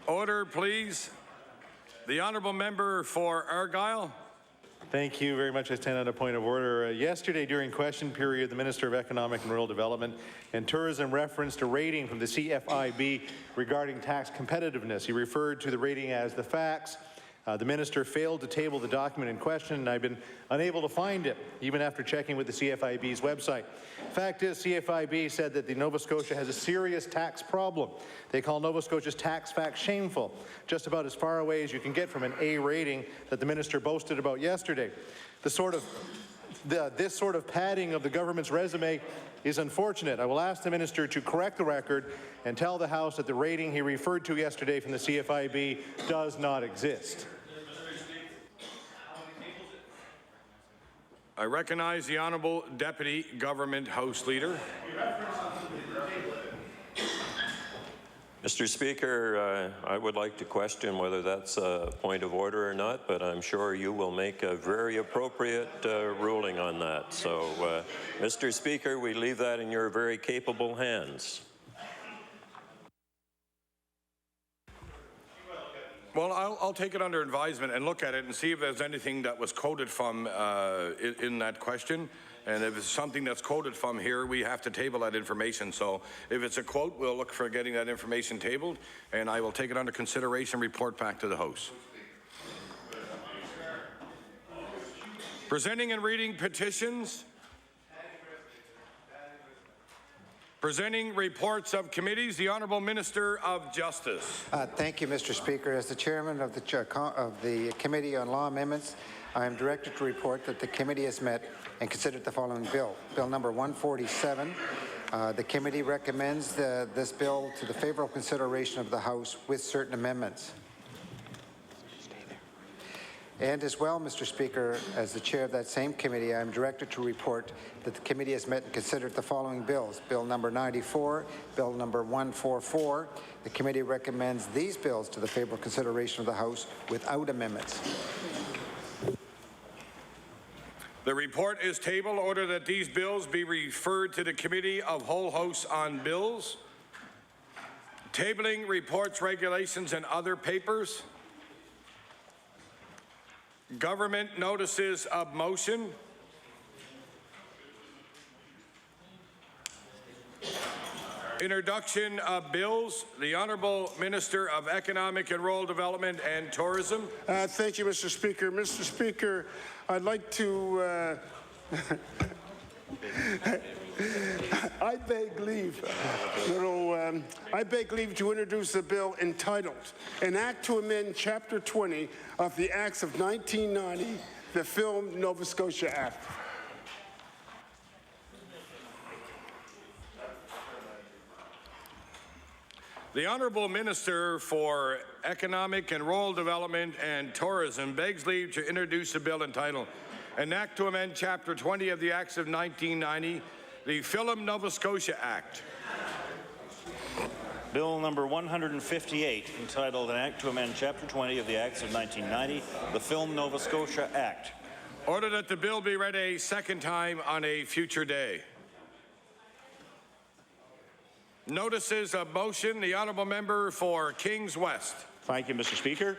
Order, please. The honourable member for Argyll. Thank you very much. I stand on a point of order. Yesterday, during question period, the Minister of Economic and Rural Development and Tourism referenced a rating from the CFIB regarding tax competitiveness. He referred to the rating as the facts. The minister failed to table the document in question, and I've been unable to find it, even after checking with the CFIB's website. Fact is, CFIB said that Nova Scotia has a serious tax problem. They call Nova Scotia's tax facts shameful, just about as far away as you can get from an A rating that the minister boasted about yesterday. This sort of padding of the government's resume is unfortunate. I will ask the minister to correct the record and tell the House that the rating he referred to yesterday from the CFIB does not exist. I recognize the Honourable Deputy Government House Leader. Mr. Speaker, I would like to question whether that's a point of order or not, but I'm sure you will make a very appropriate ruling on that. So, Mr. Speaker, we leave that in your very capable hands. Well, I'll take it under advisement and look at it and see if there's anything that was quoted from in that question. And if it's something that's quoted from here, we have to table that information. So if it's a quote, we'll look for getting that information tabled, and I will take it under consideration and report back to the House. Presenting and reading petitions. Presenting reports of committees, the Honourable Minister of Justice. Thank you, Mr. Speaker. As the Chairman of the Committee on Law Amendments, I am directed to report that the committee has met and considered the following bill. Bill number 147. The committee recommends this bill to the favourable consideration of the House with certain amendments. And as well, Mr. Speaker, as the chair of that same committee, I am directed to report that the committee has met and considered the following bills. Bill number 94, Bill number 144. The committee recommends these bills to the favourable consideration of the House without amendments. The report is tabled. Order that these bills be referred to the Committee of Whole House on Bills. Tabling reports, regulations, and other papers. Government notices of motion. Introduction of bills. The Honourable Minister of Economic and Rural Development and Tourism. Thank you, Mr. Speaker. Mr. Speaker, I'd like to I beg leave. I beg leave to introduce a bill entitled An Act to Amend Chapter 20 of the Acts of 1990, the Film Nova Scotia Act. The Honourable Minister for Economic and Rural Development and Tourism begs leave to introduce a bill entitled An Act to Amend Chapter 20 of the Acts of 1990, the Film Nova Scotia Act. Bill number 158, entitled An Act to Amend Chapter 20 of the Acts of 1990, the Film Nova Scotia Act. Order that the bill be read a second time on a future day. Notices of motion. The Honourable Member for Kings West. Thank you, Mr. Speaker.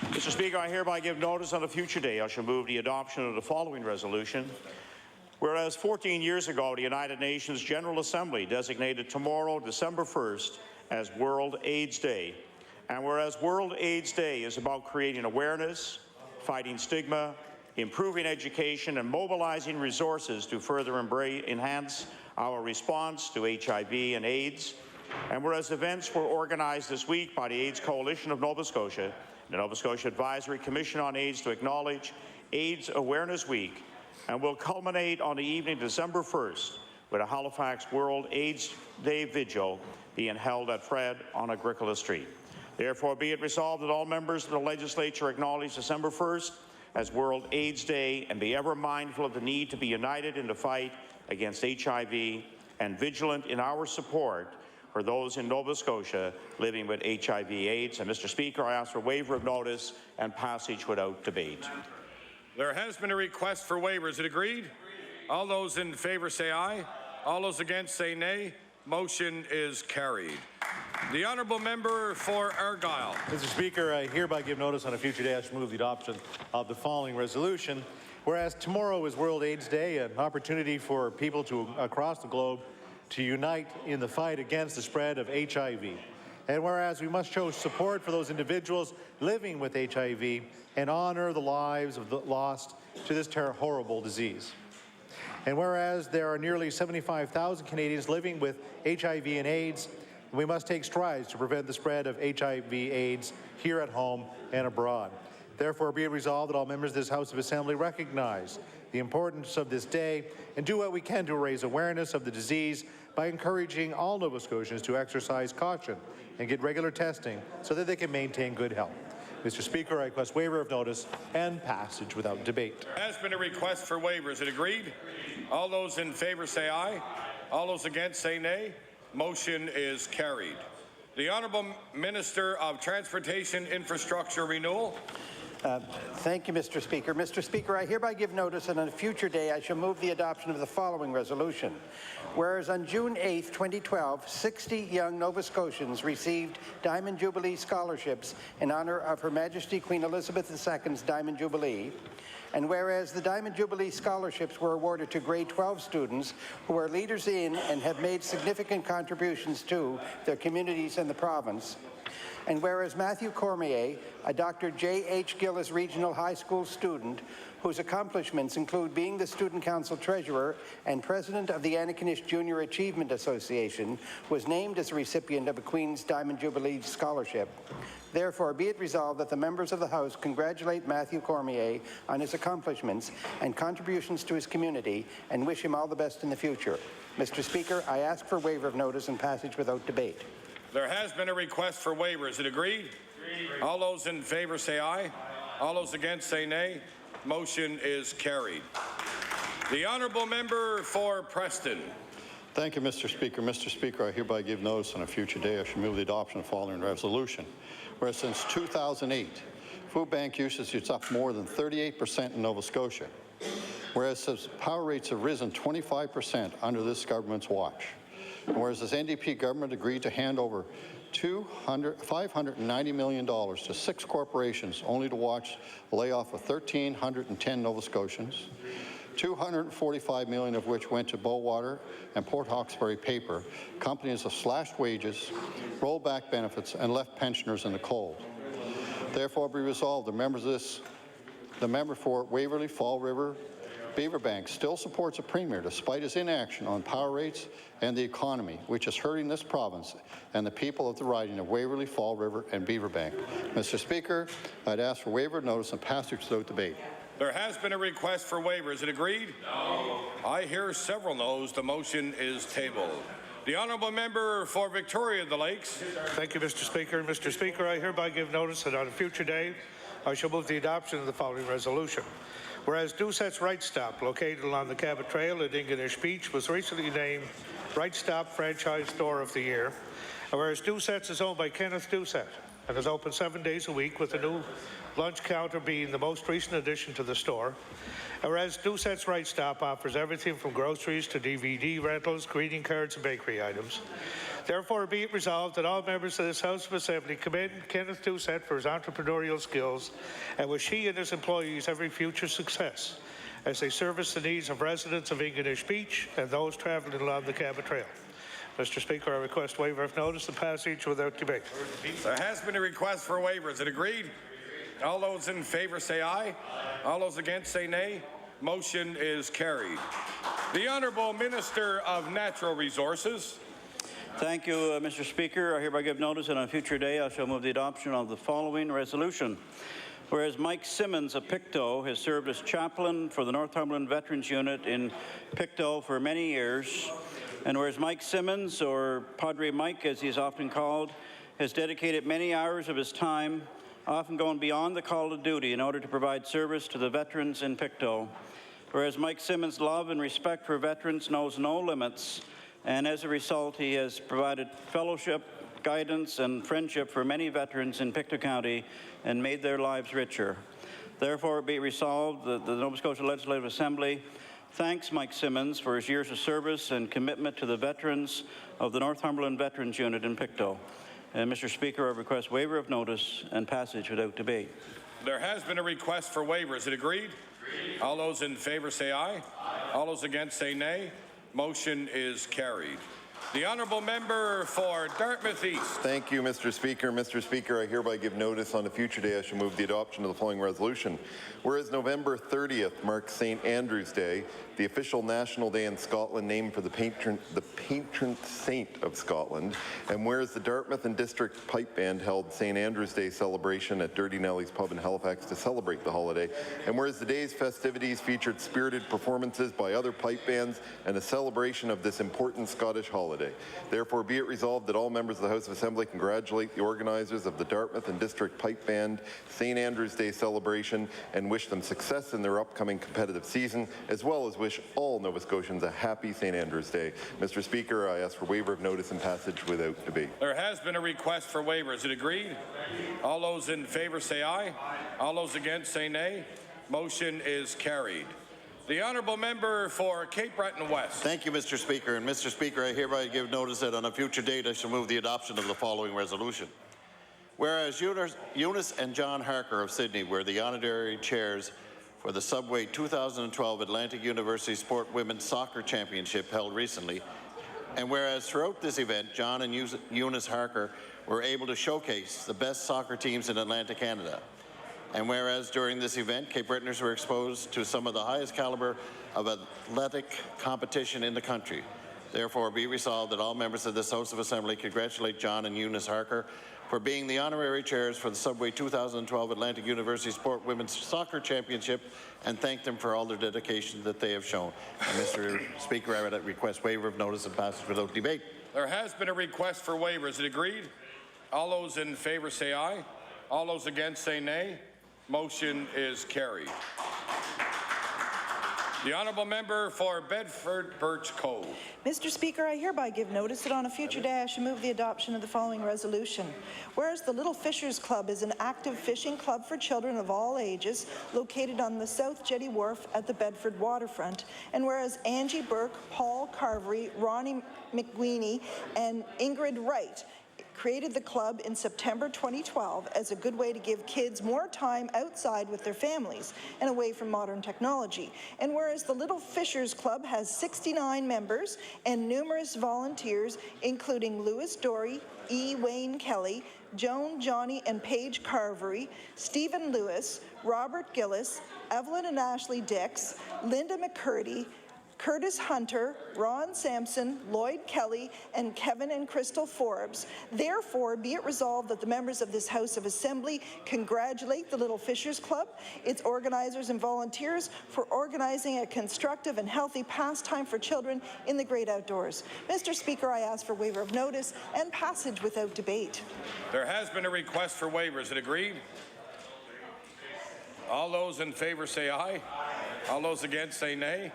Mr. Speaker, I hereby give notice on a future day. I shall move the adoption of the following resolution. Whereas 14 years ago, the United Nations General Assembly designated tomorrow, December 1st, as World AIDS Day. And whereas World AIDS Day is about creating awareness, fighting stigma, improving education, and mobilizing resources to further enhance our response to HIV and AIDS. And whereas events were organized this week by the AIDS Coalition of Nova Scotia, the Nova Scotia Advisory Commission on AIDS to acknowledge AIDS Awareness Week, and will culminate on the evening December 1st with a Halifax World AIDS Day Vigil being held at Fred on Agricola Street. Therefore, be it resolved that all members of the legislature acknowledge December 1st as World AIDS Day and be ever mindful of the need to be united in the fight against HIV and vigilant in our support for those in Nova Scotia living with HIV/AIDS. And Mr. Speaker, I ask for waiver of notice and passage without debate. There has been a request for waiver. Is it agreed? All those in favour say aye. All those against say nay. Motion is carried. The Honourable Member for Argyle. Mr. Speaker, I hereby give notice on a future day I shall move the adoption of the following resolution. Whereas tomorrow is World AIDS Day, an opportunity for people across the globe to unite in the fight against the spread of HIV. And whereas we must show support for those individuals living with HIV and honor the lives of the lost to this horrible disease. And whereas there are nearly 75,000 Canadians living with HIV and AIDS, we must take strides to prevent the spread of HIV/AIDS here at home and abroad. Therefore, be it resolved that all members of this House of Assembly recognize the importance of this day and do what we can to raise awareness of the disease by encouraging all Nova Scotians to exercise caution and get regular testing so that they can maintain good health. Mr. Speaker, I request waiver of notice and passage without debate. There has been a request for waiver. Is it agreed? All those in favour say aye. All those against say nay. Motion is carried. The Honourable Minister of Transportation, Infrastructure, Renewal. Thank you, Mr. Speaker. Mr. Speaker, I hereby give notice, and on a future day I shall move the adoption of the following resolution. Whereas on June 8, 2012, 60 young Nova Scotians received Diamond Jubilee scholarships in honour of Her Majesty Queen Elizabeth II's Diamond Jubilee, and whereas the Diamond Jubilee scholarships were awarded to grade 12 students who are leaders in and have made significant contributions to their communities and the province, and whereas Matthew Cormier, a Dr. J.H. Gillis Regional High School student whose accomplishments include being the Student Council Treasurer and President of the Antigonish Junior Achievement Association, was named as a recipient of a Queen's Diamond Jubilee Scholarship. Therefore, be it resolved that the members of the House congratulate Matthew Cormier on his accomplishments and contributions to his community and wish him all the best in the future. Mr. Speaker, I ask for waiver of notice and passage without debate. There has been a request for waiver. Is it agreed? All those in favour say aye. All those against say nay. Motion is carried. The Honourable Member for Preston. Thank you, Mr. Speaker. Mr. Speaker, I hereby give notice on a future day I shall move the adoption of the following resolution. Whereas since 2008, food bank usage is up more than 38% in Nova Scotia. Whereas power rates have risen 25% under this government's watch. And whereas this NDP government agreed to hand over $590 million to 6 corporations only to watch the layoff of 1,310 Nova Scotians. $245 million of which went to Bowater and Port Hawkesbury Paper. Companies have slashed wages, rolled back benefits, and left pensioners in the cold. Therefore, be resolved, the member for Waverley Fall River Beaverbank still supports a premier despite his inaction on power rates and the economy, which is hurting this province and the people of the riding of Waverley, Fall River, and Beaverbank. Mr. Speaker, I'd ask for waiver of notice and passage without debate. There has been a request for waiver. Is it agreed? No. I hear several noes. The motion is tabled. The honourable member for Victoria and the Lakes. Thank you, Mr. Speaker. Mr. Speaker, I hereby give notice that on a future day, I shall move the adoption of the following resolution. Whereas Doucette's Right Stop, located along the Cabot Trail at Ingonish Beach, was recently named Right Stop Franchise Store of the Year, and whereas Doucette's is owned by Kenneth Doucette and is open 7 days a week, with the new lunch counter being the most recent addition to the store, and whereas Doucette's Right Stop offers everything from groceries to DVD rentals, greeting cards, and bakery items. Therefore, be it resolved that all members of this House of Assembly commend Kenneth Doucette for his entrepreneurial skills and wish he and his employees every future success as they service the needs of residents of Ingonish Beach and those travelling along the Cabot Trail. Mr. Speaker, I request waiver of notice and passage without debate. There has been a request for waiver. Is it agreed? All those in favour say aye. All those against say nay. Motion is carried. The Honourable Minister of Natural Resources. Thank you, Mr. Speaker. I hereby give notice that on a future day I shall move the adoption of the following resolution. Whereas Mike Simmons of Pictou has served as chaplain for the Northumberland Veterans Unit in Pictou for many years, and whereas Mike Simmons, or Padre Mike as he is often called, has dedicated many hours of his time, often going beyond the call of duty in order to provide service to the veterans in Pictou. Whereas Mike Simmons' love and respect for veterans knows no limits, and as a result, he has provided fellowship, guidance, and friendship for many veterans in Pictou County and made their lives richer. Therefore, it be resolved that the Nova Scotia Legislative Assembly thanks Mike Simmons for his years of service and commitment to the veterans of the Northumberland Veterans Unit in Pictou. And Mr. Speaker, I request waiver of notice and passage without debate. There has been a request for waiver. Is it agreed? Agreed. All those in favour say aye. Aye. All those against say nay. Motion is carried. The honourable member for Dartmouth East. Thank you, Mr. Speaker. Mr. Speaker, I hereby give notice on a future day I shall move the adoption of the following resolution. Whereas November 30th marks St. Andrew's Day, the official national day in Scotland named for the patron saint of Scotland, and whereas the Dartmouth and District Pipe Band held St. Andrew's Day celebration at Dirty Nellie's Pub in Halifax to celebrate the holiday, and whereas the day's festivities featured spirited performances by other pipe bands and a celebration of this important Scottish holiday. Therefore, be it resolved that all members of the House of Assembly congratulate the organizers of the Dartmouth and District Pipe Band St. Andrew's Day celebration and wish them success in their upcoming competitive season, as well as wish all Nova Scotians a happy St. Andrew's Day. Mr. Speaker, I ask for waiver of notice and passage without debate. There has been a request for waiver. Is it agreed? All those in favour say aye. All those against say nay. Motion is carried. The honourable member for Cape Breton West. Thank you, Mr. Speaker. And Mr. Speaker, I hereby give notice that on a future date I shall move the adoption of the following resolution. Whereas Eunice and John Harker of Sydney were the honorary chairs for the Subway 2012 Atlantic University Sport Women's Soccer Championship held recently, and whereas throughout this event, John and Eunice Harker were able to showcase the best soccer teams in Atlantic Canada. And whereas during this event, Cape Bretoners were exposed to some of the highest caliber of athletic competition in the country. Therefore, be resolved that all members of this House of Assembly congratulate John and Eunice Harker for being the honorary chairs for the Subway 2012 Atlantic University Sport Women's Soccer Championship and thank them for all their dedication that they have shown. And Mr. Speaker, I would request waiver of notice and passage without debate. There has been a request for waiver. Is it agreed? All those in favour say aye. All those against say nay. Motion is carried. The honourable member for Bedford Birch Cove. Mr. Speaker, I hereby give notice that on a future day I shall move the adoption of the following resolution. Whereas the Little Fishers Club is an active fishing club for children of all ages located on the South Jetty Wharf at the Bedford waterfront, and whereas Angie Burke, Paul Carvery, Ronnie McWeeny, and Ingrid Wright created the club in September 2012 as a good way to give kids more time outside with their families and away from modern technology. And whereas the Little Fishers Club has 69 members and numerous volunteers, including Louis Dory, E. Wayne Kelly, Joan, Johnny, and Paige Carvery, Stephen Lewis, Robert Gillis, Evelyn and Ashley Dix, Linda McCurdy, Curtis Hunter, Ron Sampson, Lloyd Kelly, and Kevin and Crystal Forbes. Therefore, be it resolved that the members of this House of Assembly congratulate the Little Fishers Club, its organizers and volunteers for organizing a constructive and healthy pastime for children in the great outdoors. Mr. Speaker, I ask for waiver of notice and passage without debate. There has been a request for waivers. Is it agreed? All those in favour say aye. All those against say nay.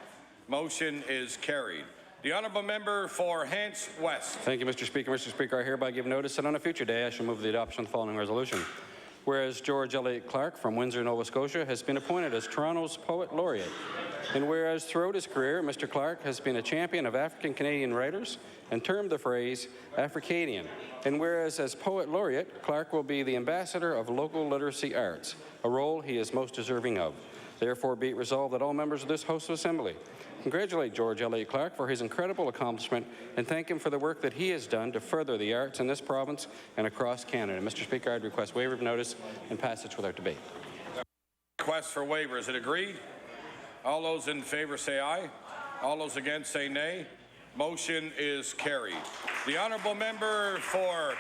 Motion is carried. The honourable member for Hants West. Thank you, Mr. Speaker. Mr. Speaker, I hereby give notice that on a future day I shall move the adoption of the following resolution. Whereas George Elliott Clark from Windsor, Nova Scotia has been appointed as Toronto's Poet Laureate. And whereas throughout his career, Mr. Clark has been a champion of African Canadian writers and termed the phrase Africadian. And whereas as Poet Laureate, Clark will be the ambassador of local literacy arts, a role he is most deserving of. Therefore, be it resolved that all members of this House of Assembly congratulate George Elliott Clark for his incredible accomplishment and thank him for the work that he has done to further the arts in this province and across Canada. Mr. Speaker, I'd request waiver of notice and passage without debate. Request for waiver. Is it agreed? All those in favour say aye. All those against say nay. Motion is carried. The honourable member for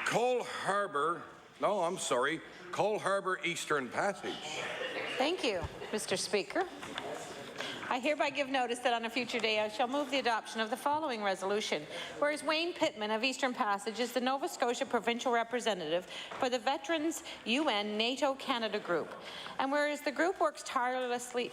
Cole Harbour Eastern Passage. Thank you, Mr. Speaker. I hereby give notice that on a future day I shall move the adoption of the following resolution. Whereas Wayne Pittman of Eastern Passage is the Nova Scotia provincial representative for the Veterans UN NATO Canada Group. And whereas the group works tirelessly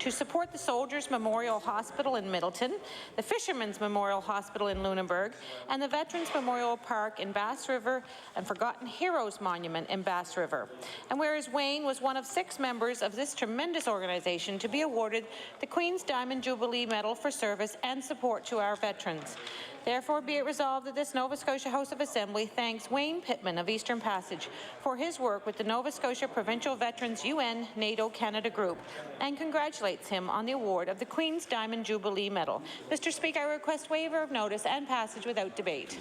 to support the Soldiers Memorial Hospital in Middleton, the Fishermen's Memorial Hospital in Lunenburg, and the Veterans Memorial Park in Bass River and Forgotten Heroes Monument in Bass River. And whereas Wayne was one of 6 members of this tremendous organization to be awarded the Queen's Diamond Jubilee Medal for service and support to our veterans. Therefore, be it resolved that this Nova Scotia House of Assembly thanks Wayne Pittman of Eastern Passage for his work with the Nova Scotia Provincial Veterans UN NATO Canada Group and congratulates him on the award of the Queen's Diamond Jubilee Medal. Mr. Speaker, I request waiver of notice and passage without debate.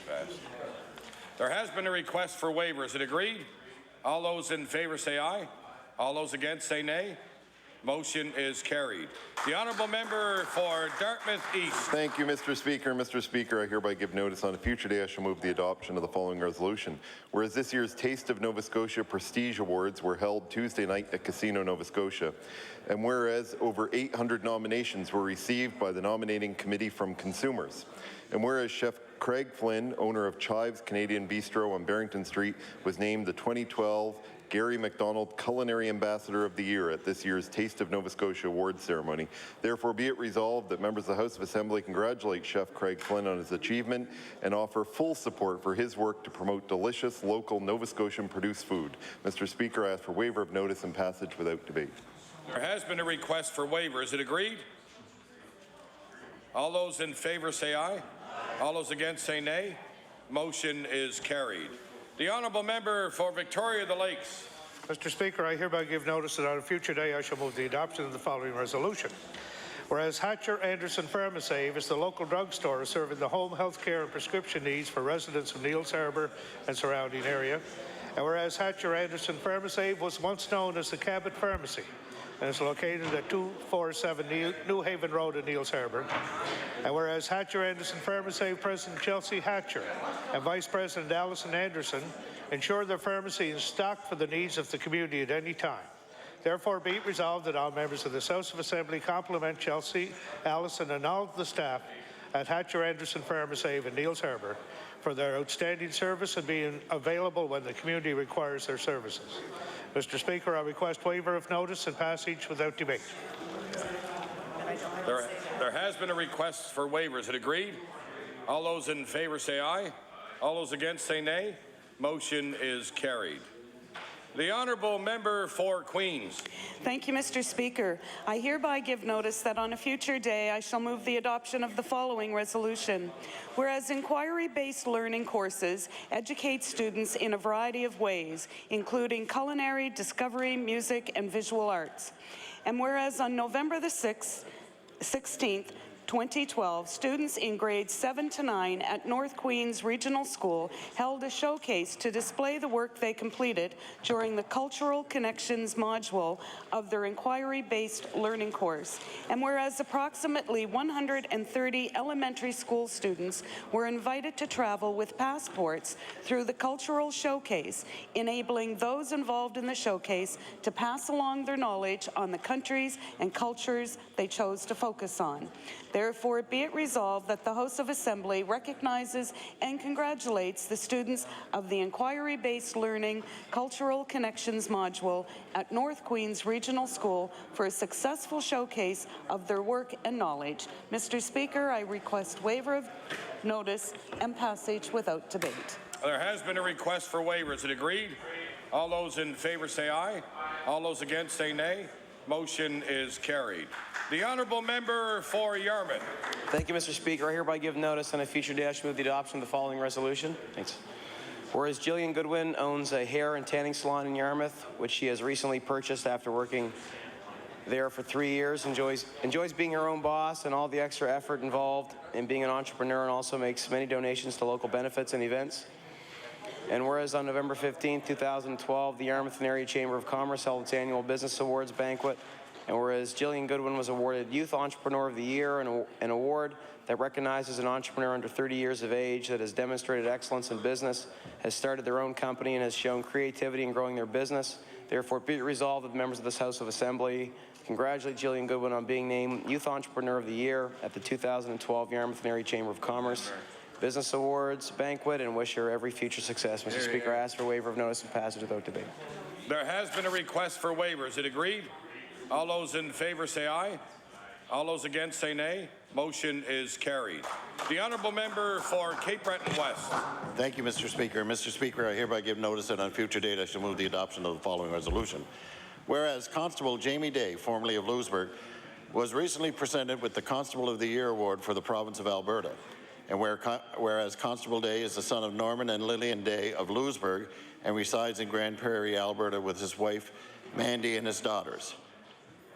There has been a request for waiver. Is it agreed? All those in favour say aye. All those against say nay. Motion is carried. The honourable member for Dartmouth East. Thank you, Mr. Speaker. Mr. Speaker, I hereby give notice on a future day I shall move the adoption of the following resolution. Whereas this year's Taste of Nova Scotia Prestige Awards were held Tuesday night at Casino Nova Scotia, and whereas over 800 nominations were received by the nominating committee from consumers, and whereas Chef Craig Flynn, owner of Chives Canadian Bistro on Barrington Street, was named the 2012 Gary MacDonald Culinary Ambassador of the Year at this year's Taste of Nova Scotia Awards ceremony. Therefore, be it resolved that members of the House of Assembly congratulate Chef Craig Flynn on his achievement and offer full support for his work to promote delicious, local Nova Scotian produced food. Mr. Speaker, I ask for waiver of notice and passage without debate. There has been a request for waiver. Is it agreed? All those in favour say aye. All those against say nay. Motion is carried. The honourable member for Victoria the Lakes. Mr. Speaker, I hereby give notice that on a future day I shall move the adoption of the following resolution. Whereas Hatcher Anderson Pharmacave is the local drugstore serving the home health care and prescription needs for residents of Neils Harbour and surrounding area. And whereas Hatcher Anderson Pharmacave was once known as the Cabot Pharmacy and is located at 247 New Haven Road in Neils Harbour. And whereas Hatcher Anderson Pharmacave President Chelsea Hatcher and Vice President Alison Anderson ensure their pharmacy is stocked for the needs of the community at any time. Therefore, be it resolved that all members of the House of Assembly compliment Chelsea, Alison, and all of the staff at Hatcher Anderson Pharmacave in Neils Harbour for their outstanding service and being available when the community requires their services. Mr. Speaker, I request waiver of notice and passage without debate. There has been a request for waivers. Is it agreed? All those in favour say aye. All those against say nay. Motion is carried. The honourable member for Queens. Thank you, Mr. Speaker. I hereby give notice that on a future day I shall move the adoption of the following resolution. Whereas inquiry-based learning courses educate students in a variety of ways, including culinary, discovery, music, and visual arts. And whereas on November the 16th, 2012, students in grades 7 to 9 at North Queens Regional School held a showcase to display the work they completed during the Cultural Connections module of their inquiry-based learning course. And whereas approximately 130 elementary school students were invited to travel with passports through the cultural showcase, enabling those involved in the showcase to pass along their knowledge on the countries and cultures they chose to focus on. Therefore, be it resolved that the House of Assembly recognizes and congratulates the students of the Inquiry-Based Learning Cultural Connections module at North Queens Regional School for a successful showcase of their work and knowledge. Mr. Speaker, I request waiver of notice and passage without debate. There has been a request for waiver. Is it agreed? All those in favour say aye. All those against say nay. Motion is carried. The honourable member for Yarmouth. Thank you, Mr. Speaker. I hereby give notice on a future day I shall move the adoption of the following resolution. Thanks. Whereas Jillian Goodwin owns a hair and tanning salon in Yarmouth, which she has recently purchased after working there for 3 years, enjoys being her own boss and all the extra effort involved in being an entrepreneur, and also makes many donations to local benefits and events. And whereas on November 15, 2012, the Yarmouth and Area Chamber of Commerce held its annual Business Awards banquet, and whereas Jillian Goodwin was awarded Youth Entrepreneur of the Year, an award that recognizes an entrepreneur under 30 years of age that has demonstrated excellence in business, has started their own company, and has shown creativity in growing their business. Therefore, be it resolved that the members of this House of Assembly congratulate Jillian Goodwin on being named Youth Entrepreneur of the Year at the 2012 Yarmouth and Area Chamber of Commerce Business Awards banquet, and wish her every future success. Mr. Speaker, I ask for waiver of notice and passage without debate. There has been a request for waiver. Is it agreed? All those in favour say aye. All those against say nay. Motion is carried. The honourable member for Cape Breton West. Thank you, Mr. Speaker. Mr. Speaker, I hereby give notice that on future date I shall move the adoption of the following resolution. Whereas Constable Jamie Day, formerly of Louisbourg, was recently presented with the Constable of the Year Award for the province of Alberta. And whereas Constable Day is the son of Norman and Lillian Day of Louisbourg and resides in Grand Prairie, Alberta with his wife, Mandy, and his daughters.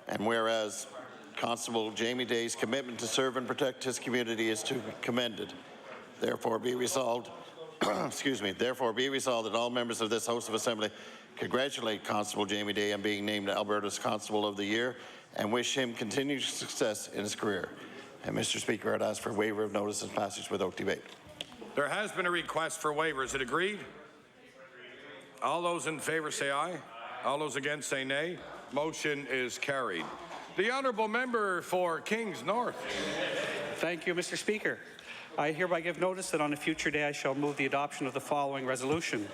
And whereas Constable Jamie Day's commitment to serve and protect his community is to be commended. Therefore be resolved, therefore be resolved that all members of this House of Assembly congratulate Constable Jamie Day on being named Alberta's Constable of the Year and wish him continued success in his career. And Mr. Speaker, I'd ask for waiver of notice and passage without debate. There has been a request for waiver. Is it agreed? All those in favour say aye. All those against say nay. Motion is carried. The honourable member for Kings North. Thank you, Mr. Speaker. I hereby give notice that on a future day I shall move the adoption of the following resolution.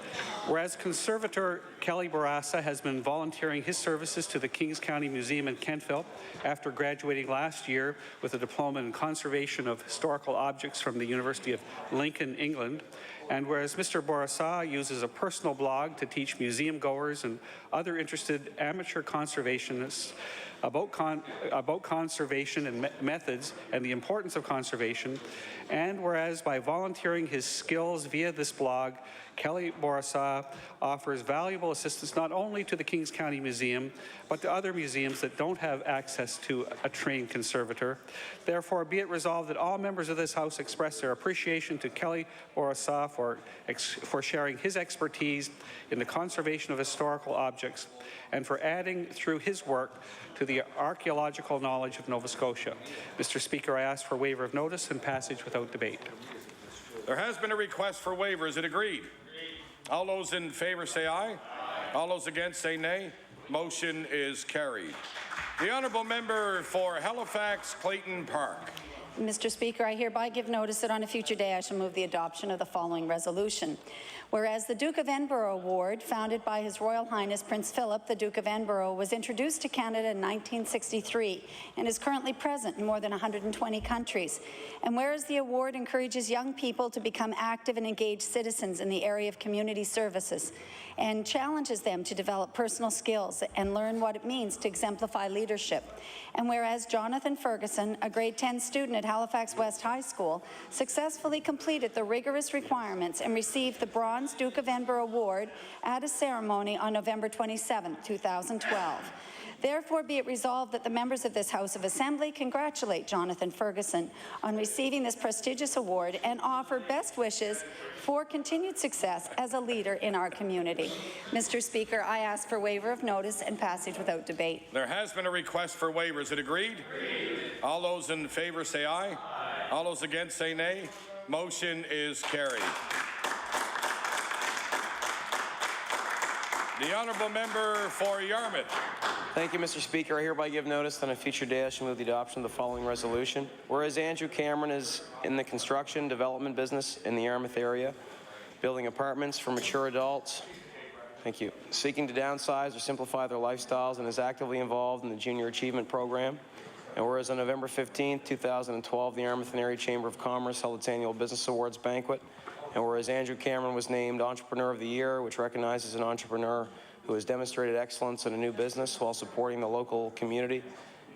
Whereas Conservator Kelly Barassa has been volunteering his services to the Kings County Museum in Kentville after graduating last year with a diploma in conservation of historical objects from the University of Lincoln, England, and whereas Mr. Barassa uses a personal blog to teach museum goers and other interested amateur conservationists about conservation and methods and the importance of conservation, and whereas by volunteering his skills via this blog, Kelly Barassa offers valuable assistance not only to the Kings County Museum, but to other museums that don't have access to a trained conservator. Therefore, be it resolved that all members of this House express their appreciation to Kelly Barassa for sharing his expertise in the conservation of historical objects and for adding through his work to the archaeological knowledge of Nova Scotia. Mr. Speaker, I ask for waiver of notice and passage without debate. There has been a request for waiver. Is it agreed? All those in favour say aye. All those against say nay. Motion is carried. The honourable member for Halifax Clayton Park. Mr. Speaker, I hereby give notice that on a future day I shall move the adoption of the following resolution. Whereas the Duke of Edinburgh Award, founded by His Royal Highness Prince Philip, the Duke of Edinburgh, was introduced to Canada in 1963 and is currently present in more than 120 countries. And whereas the award encourages young people to become active and engaged citizens in the area of community services and challenges them to develop personal skills and learn what it means to exemplify leadership. And whereas Jonathan Ferguson, a grade 10 student at Halifax West High School, successfully completed the rigorous requirements and received the Bronze Duke of Edinburgh Award at a ceremony on November 27, 2012. Therefore, be it resolved that the members of this House of Assembly congratulate Jonathan Ferguson on receiving this prestigious award and offer best wishes for continued success as a leader in our community. Mr. Speaker, I ask for waiver of notice and passage without debate. There has been a request for waiver. Is it agreed? Agreed. All those in favor say aye. Aye. All those against say nay. Motion is carried. The honourable member for Yarmouth. Thank you, Mr. Speaker. I hereby give notice that on a future day I shall move the adoption of the following resolution. Whereas Andrew Cameron is in the construction development business in the Yarmouth area, building apartments for mature adults, thank you, seeking to downsize or simplify their lifestyles, and is actively involved in the Junior Achievement Program. And whereas on November 15, 2012, the Yarmouth and Area Chamber of Commerce held its annual Business Awards banquet. And whereas Andrew Cameron was named Entrepreneur of the Year, which recognizes an entrepreneur who has demonstrated excellence in a new business while supporting the local community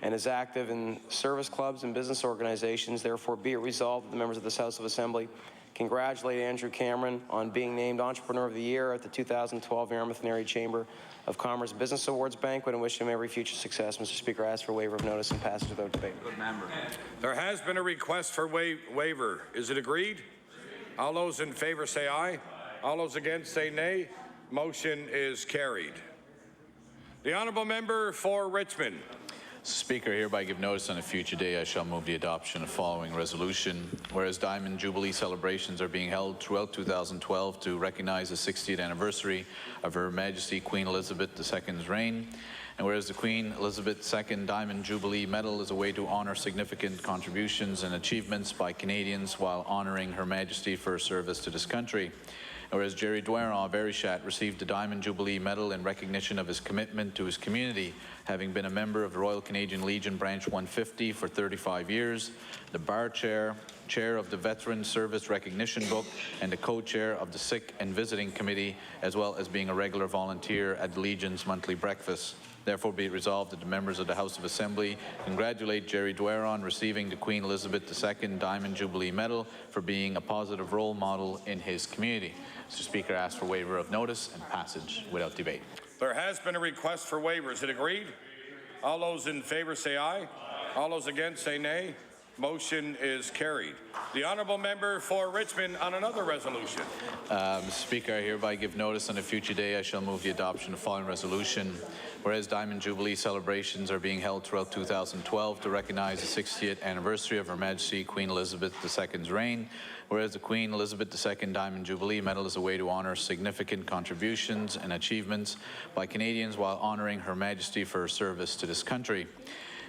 and is active in service clubs and business organizations, therefore be it resolved that the members of this House of Assembly congratulate Andrew Cameron on being named Entrepreneur of the Year at the 2012 Yarmouth and Area Chamber of Commerce Business Awards banquet and wish him every future success. Mr. Speaker, I ask for waiver of notice and passage without debate. Good member. There has been a request for waiver. Is it agreed? All those in favor say aye. All those against say nay. Motion is carried. The honourable member for Richmond. Speaker, I hereby give notice on a future day I shall move the adoption of following resolution. Whereas Diamond Jubilee celebrations are being held throughout 2012 to recognize the 60th anniversary of Her Majesty Queen Elizabeth II's reign, and whereas the Queen Elizabeth II Diamond Jubilee Medal is a way to honour significant contributions and achievements by Canadians while honouring Her Majesty for her service to this country. Whereas Jerry Dwyer of Verishat received the Diamond Jubilee Medal in recognition of his commitment to his community, having been a member of the Royal Canadian Legion Branch 150 for 35 years, the Bar Chair, Chair of the Veteran Service Recognition Book, and the Co-Chair of the Sick and Visiting Committee, as well as being a regular volunteer at the Legion's monthly breakfast. Therefore, be it resolved that the members of the House of Assembly congratulate Jerry Dwyer on receiving the Queen Elizabeth II Diamond Jubilee Medal for being a positive role model in his community. Mr. Speaker, I ask for waiver of notice and passage without debate. There has been a request for waiver. Is it agreed? All those in favor say aye. All those against say nay. Motion is carried. The honourable member for Richmond on another resolution. Speaker, I hereby give notice on a future day I shall move the adoption of the following resolution. Whereas Diamond Jubilee celebrations are being held throughout 2012 to recognize the 60th anniversary of Her Majesty Queen Elizabeth II's reign, whereas the Queen Elizabeth II Diamond Jubilee Medal is a way to honour significant contributions and achievements by Canadians while honouring Her Majesty for her service to this country.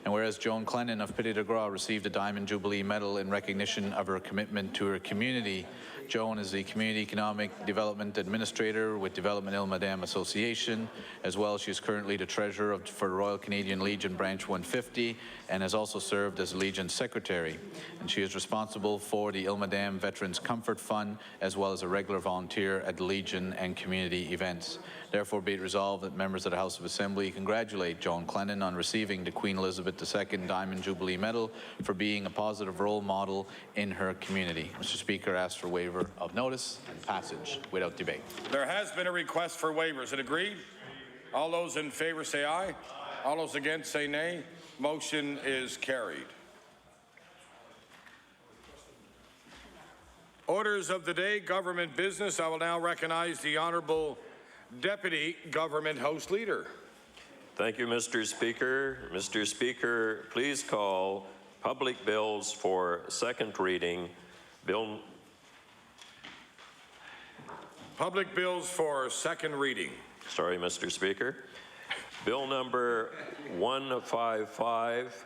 And whereas Joan Clennon of Petit de Gras received the Diamond Jubilee Medal in recognition of her commitment to her community. Joan is the Community Economic Development Administrator with Development Ilmadam Association. As well, she is currently the Treasurer for the Royal Canadian Legion Branch 150 and has also served as Legion Secretary. And she is responsible for the Ilmadam Veterans Comfort Fund as well as a regular volunteer at the Legion and community events. Therefore, be it resolved that members of the House of Assembly congratulate Joan Clennon on receiving the Queen Elizabeth II Diamond Jubilee Medal for being a positive role model in her community. Mr. Speaker, I ask for waiver of notice and passage without debate. There has been a request for waivers. Is it agreed? All those in favor say aye. All those against say nay. Motion is carried. Orders of the day, government business. I will now recognize the Honourable Deputy Government House Leader. Thank you, Mr. Speaker. Mr. Speaker, please call public bills for second reading. Public bills for second reading. Sorry, Mr. Speaker. Bill number 155,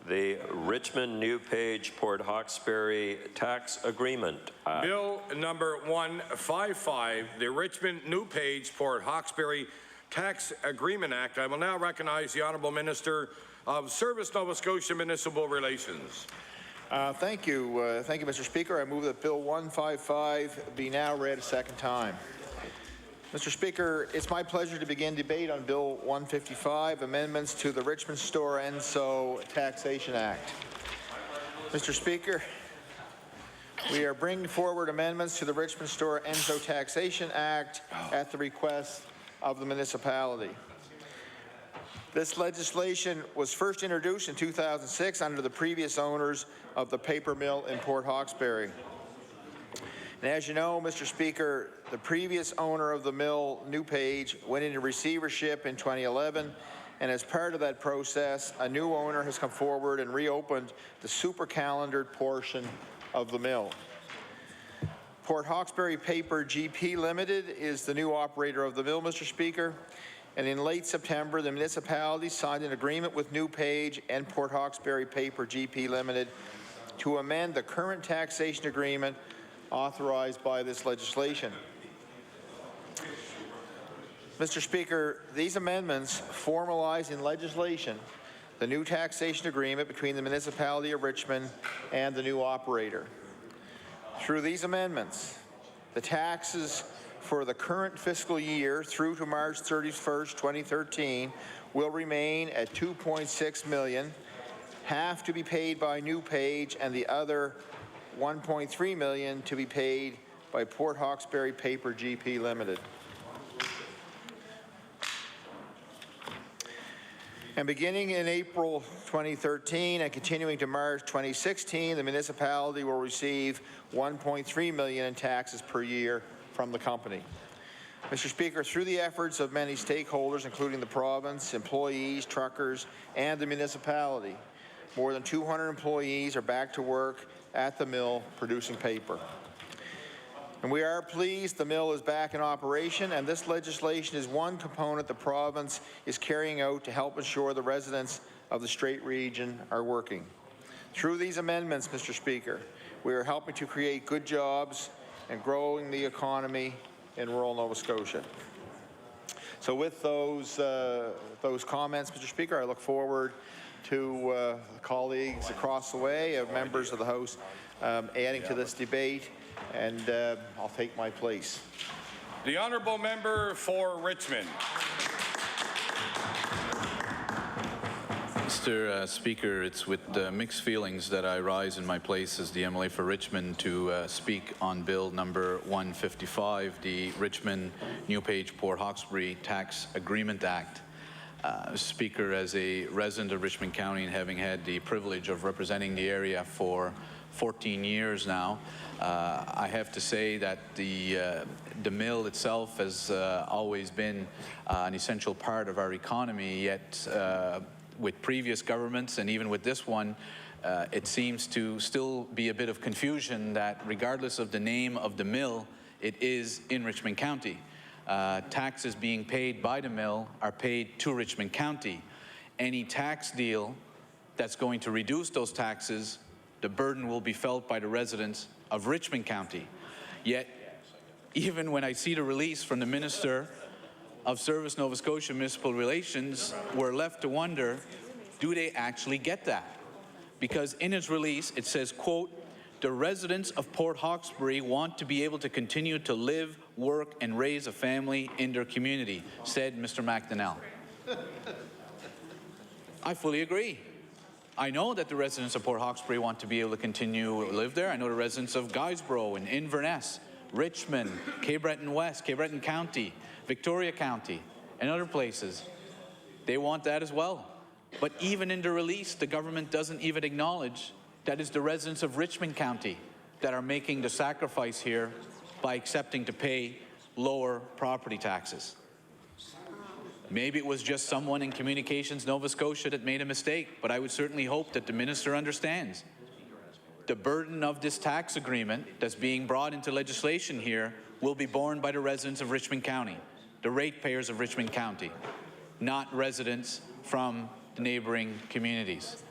the Richmond New Page Port Hawkesbury Tax Agreement Act. Bill number 155, the Richmond New Page Port Hawkesbury Tax Agreement Act. I will now recognize the Honourable Minister of Service, Nova Scotia Municipal Relations. Thank you, Mr. Speaker. I move that Bill 155 be now read a second time. Mr. Speaker, it's my pleasure to begin debate on Bill 155, amendments to the Richmond Store ENSO Taxation Act. Mr. Speaker, we are bringing forward amendments to the Richmond Store ENSO Taxation Act at the request of the municipality. This legislation was first introduced in 2006 under the previous owners of the paper mill in Port Hawkesbury. And as you know, Mr. Speaker, the previous owner of the mill, New Page, went into receivership in 2011, and as part of that process, a new owner has come forward and reopened the super-calendared portion of the mill. Port Hawkesbury Paper GP Limited is the new operator of the mill, Mr. Speaker, and in late September, the municipality signed an agreement with New Page and Port Hawkesbury Paper GP Limited to amend the current taxation agreement authorized by this legislation. Mr. Speaker, these amendments formalize in legislation the new taxation agreement between the municipality of Richmond and the new operator. Through these amendments, the taxes for the current fiscal year through to March 31st, 2013 will remain at $2.6 million, half to be paid by New Page and the other $1.3 million to be paid by Port Hawkesbury Paper GP Limited. And beginning in April 2013 and continuing to March 2016, the municipality will receive $1.3 million in taxes per year from the company. Mr. Speaker, through the efforts of many stakeholders, including the province, employees, truckers, and the municipality, more than 200 employees are back to work at the mill producing paper. And we are pleased the mill is back in operation, and this legislation is one component the province is carrying out to help ensure the residents of the Strait region are working. Through these amendments, Mr. Speaker, we are helping to create good jobs and growing the economy in rural Nova Scotia. So with those comments, Mr. Speaker, I look forward to colleagues across the way, members of the House, adding to this debate, and I'll take my place. The Honourable Member for Richmond. Mr. Speaker, it's with mixed feelings that I rise in my place as the MLA for Richmond to speak on Bill number 155, the Richmond New Page Port Hawkesbury Tax Agreement Act. Speaker, as a resident of Richmond County and having had the privilege of representing the area for 14 years now, I have to say that the mill itself has always been an essential part of our economy, yet with previous governments and even with this one, it seems to still be a bit of confusion that regardless of the name of the mill, it is in Richmond County. Taxes being paid by the mill are paid to Richmond County. Any tax deal that's going to reduce those taxes, the burden will be felt by the residents of Richmond County. Yet, even when I see the release from the Minister of Service Nova Scotia Municipal Relations, we're left to wonder, do they actually get that? Because in its release, it says, quote, "The residents of Port Hawkesbury want to be able to continue to live, work, and raise a family in their community," said Mr. McDonnell. I fully agree. I know that the residents of Port Hawkesbury want to be able to continue to live there. I know the residents of Guysborough and Inverness, Richmond, Cape Breton West, Cape Breton County, Victoria County, and other places. They want that as well. But even in the release, the government doesn't even acknowledge that it's the residents of Richmond County that are making the sacrifice here by accepting to pay lower property taxes. Maybe it was just someone in Communications Nova Scotia that made a mistake, but I would certainly hope that the minister understands. The burden of this tax agreement that's being brought into legislation here will be borne by the residents of Richmond County, the ratepayers of Richmond County, not residents from the neighboring communities.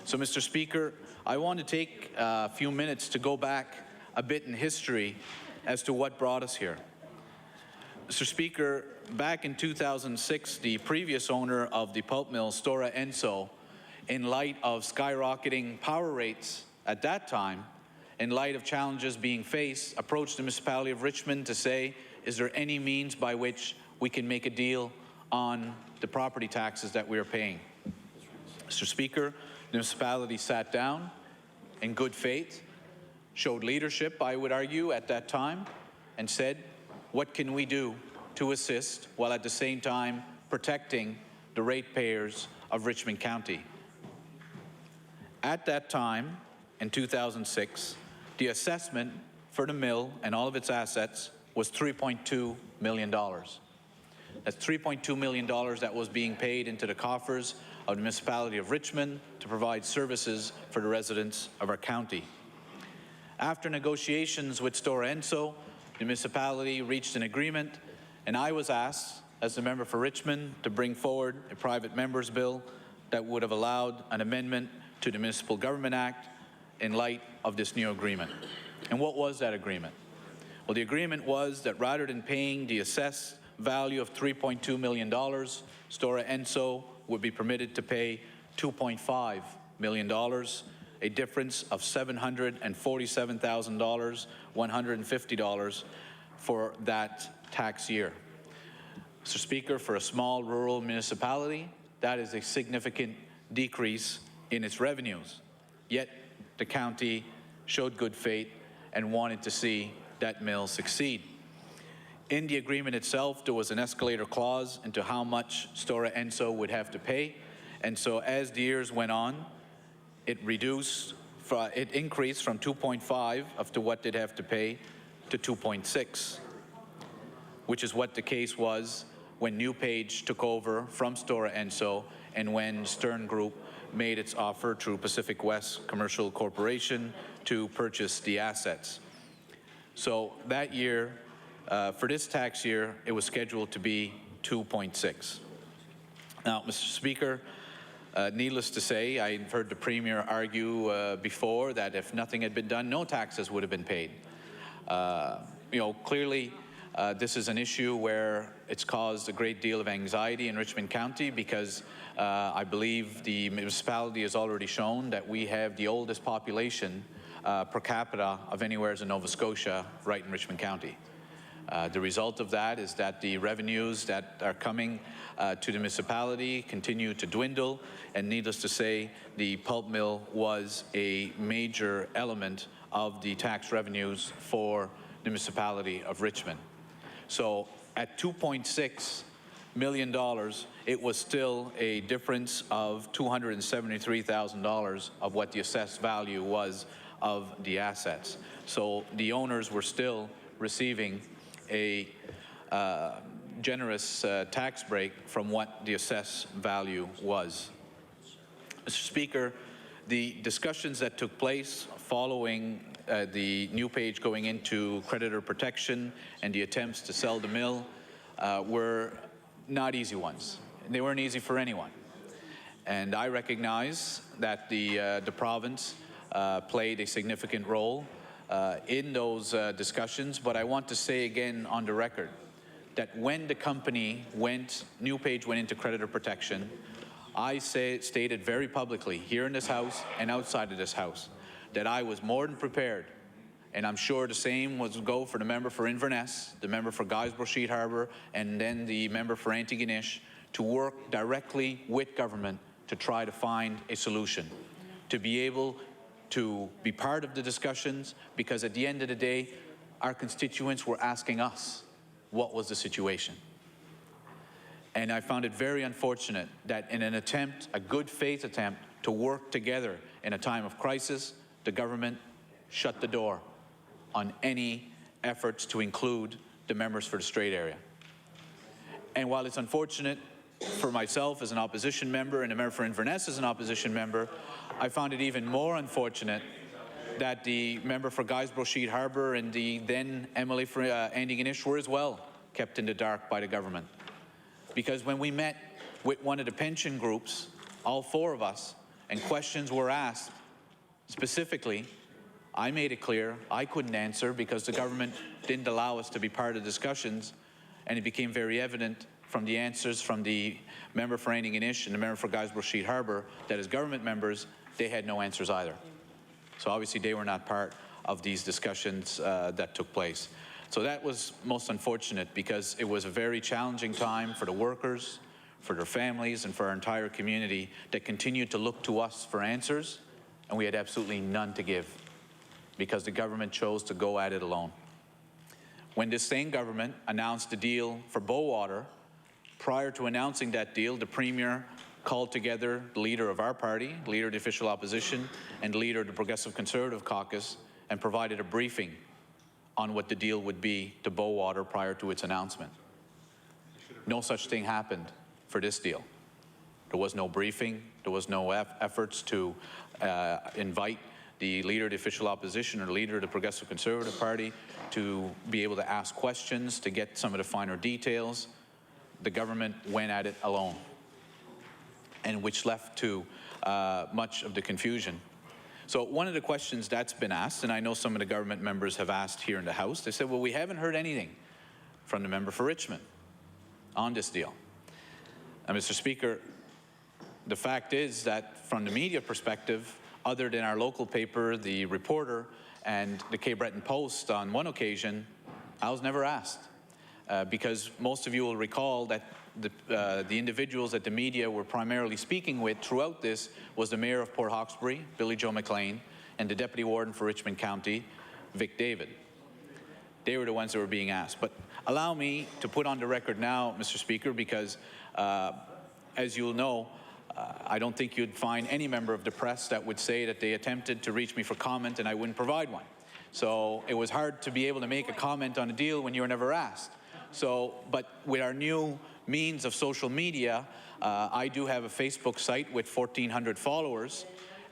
So, Mr. Speaker, I want to take a few minutes to go back a bit in history as to what brought us here. Mr. Speaker, back in 2006, the previous owner of the pulp mill, Stora Enso, in light of skyrocketing power rates at that time, in light of challenges being faced, approached the municipality of Richmond to say, is there any means by which we can make a deal on the property taxes that we are paying? Mr. Speaker, the municipality sat down in good faith, showed leadership, I would argue, at that time, and said, what can we do to assist while at the same time protecting the ratepayers of Richmond County? At that time, in 2006, the assessment for the mill and all of its assets was $3.2 million. That's $3.2 million that was being paid into the coffers of the municipality of Richmond to provide services for the residents of our county. After negotiations with Stora Enso, the municipality reached an agreement, and I was asked, as the member for Richmond, to bring forward a private member's bill that would have allowed an amendment to the Municipal Government Act in light of this new agreement. And what was that agreement? Well, the agreement was that rather than paying the assessed value of $3.2 million, Stora Enso would be permitted to pay $2.5 million, a difference of $747,150 for that tax year. Mr. Speaker, for a small rural municipality, that is a significant decrease in its revenues. Yet the county showed good faith and wanted to see that mill succeed. In the agreement itself, there was an escalator clause into how much Stora Enso would have to pay. And so as the years went on, it increased from 2.5 up to what they'd have to pay to 2.6, which is what the case was when New Page took over from Stora Enso and when Stern Group made its offer through Pacific West Commercial Corporation to purchase the assets. So that year, for this tax year, it was scheduled to be 2.6. Now, Mr. Speaker, needless to say, I've heard the Premier argue before that if nothing had been done, no taxes would have been paid. Clearly, this is an issue where it's caused a great deal of anxiety in Richmond County because I believe the municipality has already shown that we have the oldest population per capita of anywhere in Nova Scotia right in Richmond County. The result of that is that the revenues that are coming to the municipality continue to dwindle, and needless to say, the pulp mill was a major element of the tax revenues for the municipality of Richmond. So at $2.6 million, it was still a difference of $273,000 of what the assessed value was of the assets. So the owners were still receiving a generous tax break from what the assessed value was. Mr. Speaker, the discussions that took place following the New Page going into creditor protection and the attempts to sell the mill were not easy ones. They weren't easy for anyone. And I recognize that the province played a significant role in those discussions, but I want to say again on the record that when the company New Page went into creditor protection, I stated very publicly here in this House and outside of this House that I was more than prepared, and I'm sure the same would go for the member for Inverness, the member for Guysborough-Sheet Harbour, and then the member for Antigonish, to work directly with government to try to find a solution, to be able to be part of the discussions, because at the end of the day, our constituents were asking us what was the situation. And I found it very unfortunate that in an attempt, a good faith attempt, to work together in a time of crisis, the government shut the door on any efforts to include the members for the Strait area. And while it's unfortunate for myself as an opposition member and the member for Inverness as an opposition member, I found it even more unfortunate that the member for Guysborough-Sheet Harbour and the then MLA for Antigonish were as well kept in the dark by the government. Because when we met with one of the pension groups, all four of us, and questions were asked specifically, I made it clear I couldn't answer because the government didn't allow us to be part of discussions, and it became very evident from the answers from the member for Antigonish and the member for Guysborough Sheet Harbour that as government members, they had no answers either. So obviously they were not part of these discussions that took place. So that was most unfortunate because it was a very challenging time for the workers, for their families, and for our entire community that continued to look to us for answers, and we had absolutely none to give because the government chose to go at it alone. When this same government announced the deal for Bowater, prior to announcing that deal, the Premier called together the leader of our party, the leader of the official opposition, and the leader of the Progressive Conservative Caucus, and provided a briefing on what the deal would be to Bowater prior to its announcement. No such thing happened for this deal. There was no briefing, there was no efforts to invite the leader of the official opposition or the leader of the Progressive Conservative Party to be able to ask questions, to get some of the finer details. The government went at it alone, and which left to much of the confusion. So one of the questions that's been asked, and I know some of the government members have asked here in the House, they said, well, we haven't heard anything from the member for Richmond on this deal. And Mr. Speaker, the fact is that from the media perspective, other than our local paper, The Reporter, and the Cape Breton Post on one occasion, I was never asked. Because most of you will recall that the individuals that the media were primarily speaking with throughout this was the Mayor of Port Hawkesbury, Billy Joe McLean, and the Deputy Warden for Richmond County, Vic David. They were the ones that were being asked. But allow me to put on the record now, Mr. Speaker, because as you'll know, I don't think you'd find any member of the press that would say that they attempted to reach me for comment and I wouldn't provide one. So it was hard to be able to make a comment on a deal when you were never asked. So, but with our new means of social media, I do have a Facebook site with 1,400 followers,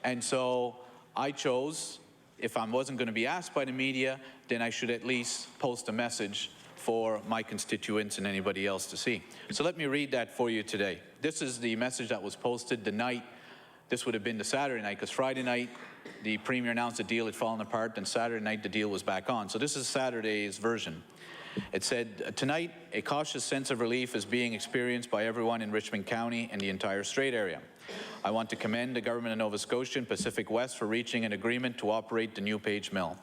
and so I chose, if I wasn't going to be asked by the media, then I should at least post a message for my constituents and anybody else to see. So let me read that for you today. This is the message that was posted the night, this would have been the Saturday night, because Friday night the Premier announced the deal had fallen apart, and Saturday night the deal was back on. So this is Saturday's version. It said, tonight, a cautious sense of relief is being experienced by everyone in Richmond County and the entire Strait area. I want to commend the Government of Nova Scotia and Pacific West for reaching an agreement to operate the new Page Mill.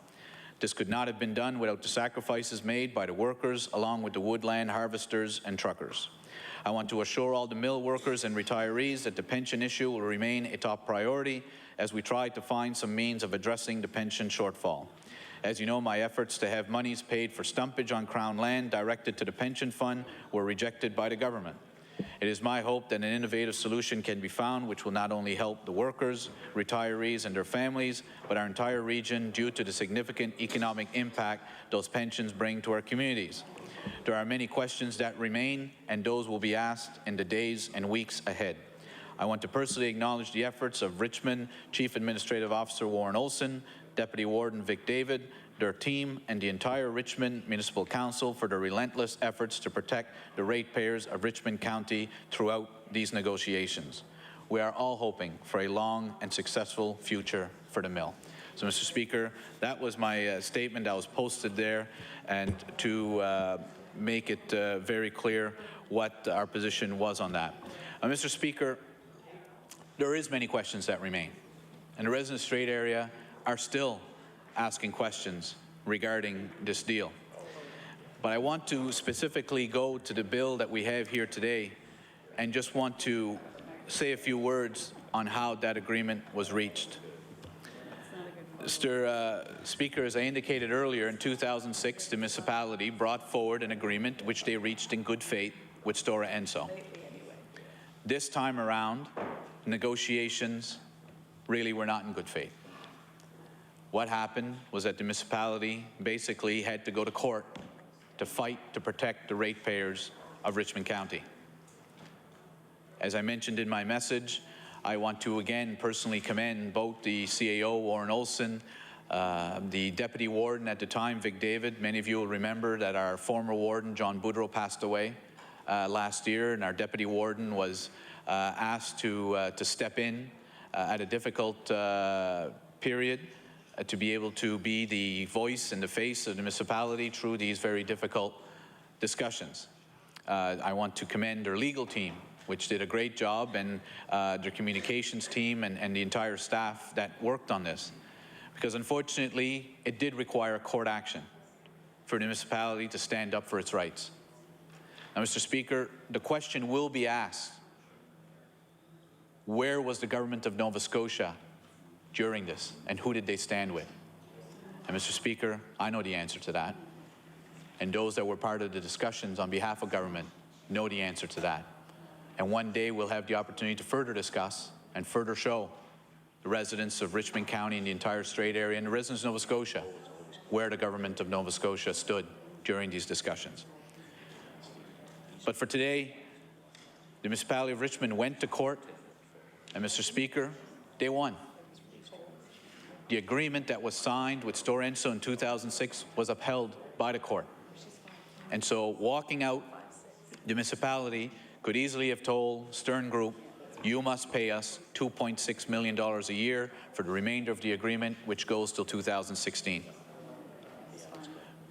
This could not have been done without the sacrifices made by the workers, along with the woodland harvesters and truckers. I want to assure all the mill workers and retirees that the pension issue will remain a top priority as we try to find some means of addressing the pension shortfall. As you know, my efforts to have monies paid for stumpage on Crown land directed to the pension fund were rejected by the government. It is my hope that an innovative solution can be found which will not only help the workers, retirees and their families, but our entire region due to the significant economic impact those pensions bring to our communities. There are many questions that remain, and those will be asked in the days and weeks ahead. I want to personally acknowledge the efforts of Richmond Chief Administrative Officer Warren Olson, Deputy Warden Vic David, their team, and the entire Richmond Municipal Council for their relentless efforts to protect the ratepayers of Richmond County throughout these negotiations. We are all hoping for a long and successful future for the mill. So, Mr. Speaker, that was my statement that was posted there, and to make it very clear what our position was on that. Mr. Speaker, there is many questions that remain, and the resident Strait area are still asking questions regarding this deal. But I want to specifically go to the bill that we have here today and just want to say a few words on how that agreement was reached. Mr. Speaker, as I indicated earlier, in 2006, the municipality brought forward an agreement which they reached in good faith with Stora Enso. This time around, negotiations really were not in good faith. What happened was that the municipality basically had to go to court to fight to protect the ratepayers of Richmond County. As I mentioned in my message, I want to again personally commend both the CAO, Warren Olson, the Deputy Warden at the time, Vic David. Many of you will remember that our former Warden, John Boudreau, passed away last year, and our Deputy Warden was asked to step in at a difficult period to be able to be the voice and the face of the municipality through these very difficult discussions. I want to commend their legal team, which did a great job, and their communications team and the entire staff that worked on this. Because unfortunately, it did require court action for the municipality to stand up for its rights. Now, Mr. Speaker, the question will be asked, where was the government of Nova Scotia during this, and who did they stand with? And Mr. Speaker, I know the answer to that. And those that were part of the discussions on behalf of government know the answer to that. And one day we'll have the opportunity to further discuss and further show the residents of Richmond County and the entire Strait area and the residents of Nova Scotia where the government of Nova Scotia stood during these discussions. But for today, the municipality of Richmond went to court, and Mr. Speaker, they won. The agreement that was signed with Stora Enso in 2006 was upheld by the court. And so walking out, the municipality could easily have told Stern Group, you must pay us $2.6 million a year for the remainder of the agreement, which goes till 2016.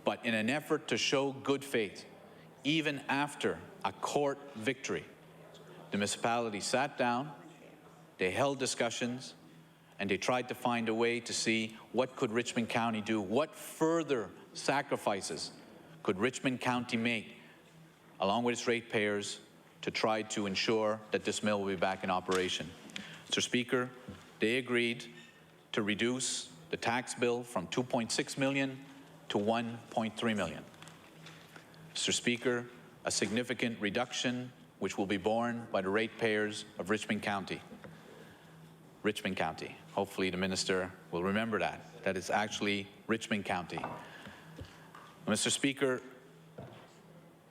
But in an effort to show good faith, even after a court victory, the municipality sat down, they held discussions, and they tried to find a way to see what could Richmond County do, what further sacrifices could Richmond County make, along with its ratepayers, to try to ensure that this mill will be back in operation. Mr. Speaker, they agreed to reduce the tax bill from $2.6 million to $1.3 million. Mr. Speaker, a significant reduction which will be borne by the ratepayers of Richmond County. Richmond County. Hopefully the minister will remember that it's actually Richmond County. Mr. Speaker,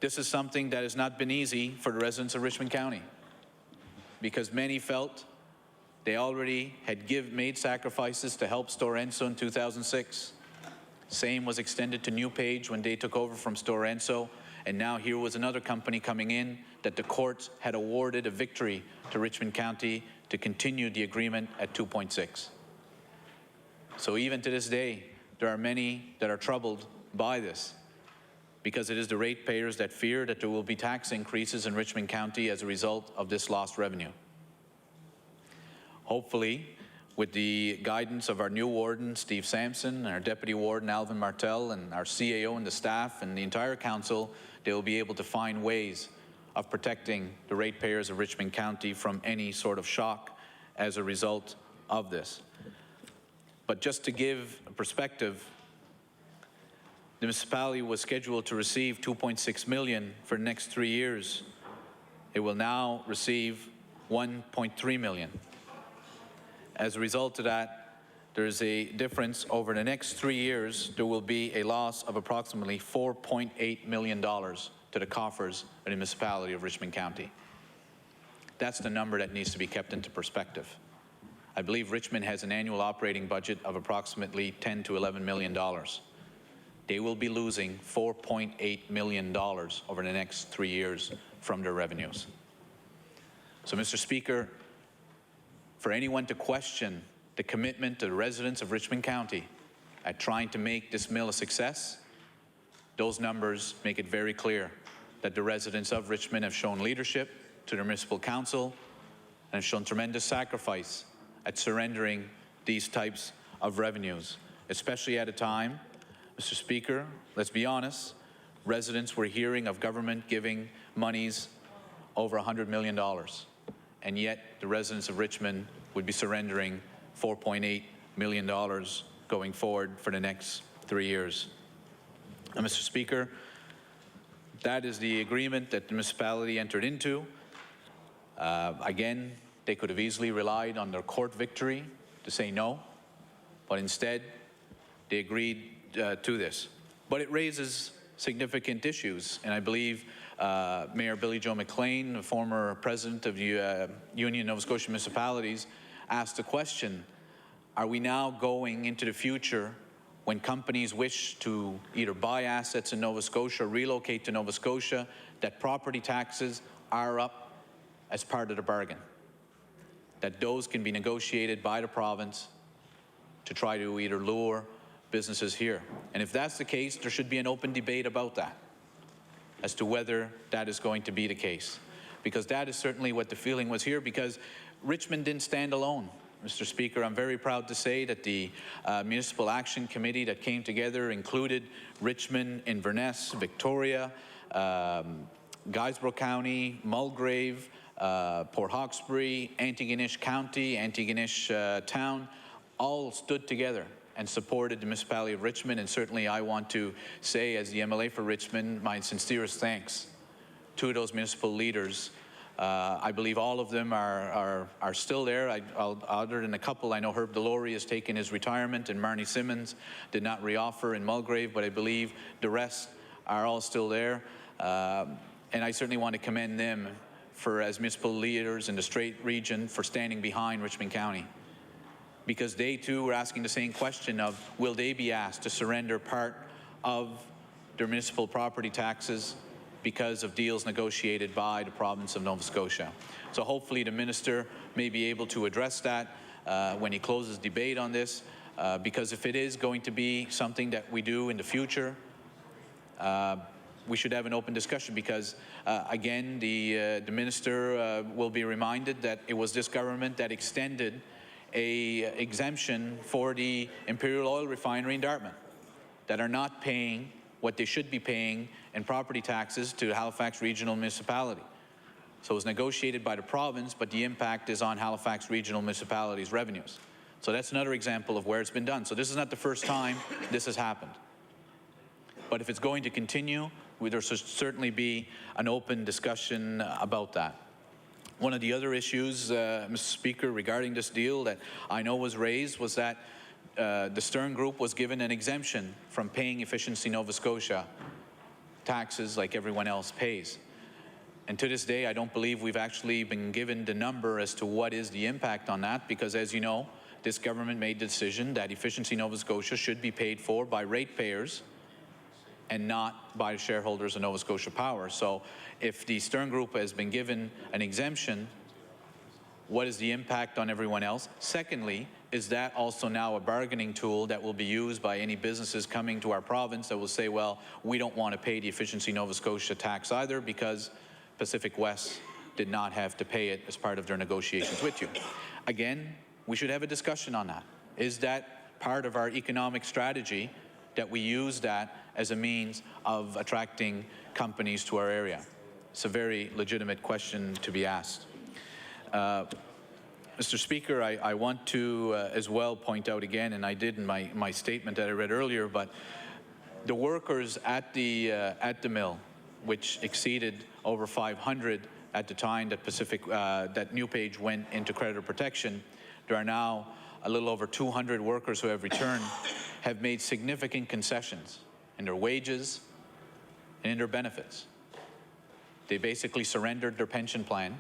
this is something that has not been easy for the residents of Richmond County, because many felt they already had made sacrifices to help Stora Enso in 2006. Same was extended to NewPage when they took over from Stora Enso, and now here was another company coming in that the courts had awarded a victory to Richmond County to continue the agreement at 2.6. So even to this day, there are many that are troubled by this, because it is the ratepayers that fear that there will be tax increases in Richmond County as a result of this lost revenue. Hopefully, with the guidance of our new warden, Steve Sampson, and our deputy warden, Alvin Martel, and our CAO and the staff and the entire council, they will be able to find ways of protecting the ratepayers of Richmond County from any sort of shock as a result of this. But just to give a perspective, the municipality was scheduled to receive $2.6 million for the next 3 years. It will now receive $1.3 million. As a result of that, there is a difference. Over the next 3 years, there will be a loss of approximately $4.8 million to the coffers of the municipality of Richmond County. That's the number that needs to be kept into perspective. I believe Richmond has an annual operating budget of approximately $10 to $11 million. They will be losing $4.8 million over the next 3 years from their revenues. So, Mr. Speaker, for anyone to question the commitment of the residents of Richmond County at trying to make this mill a success, those numbers make it very clear that the residents of Richmond have shown leadership to their municipal council and have shown tremendous sacrifice at surrendering these types of revenues, especially at a time, Mr. Speaker, let's be honest, residents were hearing of government giving monies over $100 million, and yet the residents of Richmond would be surrendering $4.8 million going forward for the next 3 years. And Mr. Speaker, that is the agreement that the municipality entered into. Again, they could have easily relied on their court victory to say no, but instead they agreed to this. But it raises significant issues, and I believe Mayor Billy Joe McLean, the former president of the Union of Nova Scotia Municipalities, asked the question, are we now going into the future when companies wish to either buy assets in Nova Scotia or relocate to Nova Scotia, that property taxes are up as part of the bargain? that those can be negotiated by the province to try to either lure businesses here. And if that's the case, there should be an open debate about that, as to whether that is going to be the case. Because that is certainly what the feeling was here, because Richmond didn't stand alone. Mr. Speaker, I'm very proud to say that the Municipal Action Committee that came together included Richmond, Inverness, Victoria, Guysborough County, Mulgrave, Port Hawkesbury, Antigonish County, Antigonish Town, all stood together and supported the municipality of Richmond. And certainly I want to say, as the MLA for Richmond, my sincerest thanks to those municipal leaders. I believe all of them are still there. Other than a couple, I know Herb Delory has taken his retirement, and Marnie Simmons did not reoffer in Mulgrave, but I believe the rest are all still there. And I certainly want to commend them for, as municipal leaders in the Strait region, for standing behind Richmond County. Because they too were asking the same question of, will they be asked to surrender part of their municipal property taxes because of deals negotiated by the province of Nova Scotia. So hopefully the minister may be able to address that when he closes debate on this, because if it is going to be something that we do in the future, we should have an open discussion, because again, the minister will be reminded that it was this government that extended a exemption for the Imperial Oil Refinery in Dartmouth that are not paying what they should be paying in property taxes to Halifax Regional Municipality. So it was negotiated by the province, but the impact is on Halifax Regional Municipality's revenues. So that's another example of where it's been done. So this is not the first time this has happened. But if it's going to continue, there should certainly be an open discussion about that. One of the other issues, Mr. Speaker, regarding this deal that I know was raised was that the Stern Group was given an exemption from paying Efficiency Nova Scotia taxes like everyone else pays. And to this day, I don't believe we've actually been given the number as to what is the impact on that, because as you know, this government made the decision that Efficiency Nova Scotia should be paid for by ratepayers and not by shareholders of Nova Scotia Power. So if the Stern Group has been given an exemption, what is the impact on everyone else? Secondly, is that also now a bargaining tool that will be used by any businesses coming to our province that will say, well, we don't want to pay the Efficiency Nova Scotia tax either because Pacific West did not have to pay it as part of their negotiations with you. Again, we should have a discussion on that. Is that part of our economic strategy that we use that as a means of attracting companies to our area? It's a very legitimate question to be asked. Mr. Speaker, I want to as well point out again, and I did in my statement that I read earlier, but the workers at the mill, which exceeded over 500 at the time that that NewPage went into creditor protection, there are now a little over 200 workers who have returned, have made significant concessions in their wages and in their benefits. They basically surrendered their pension plan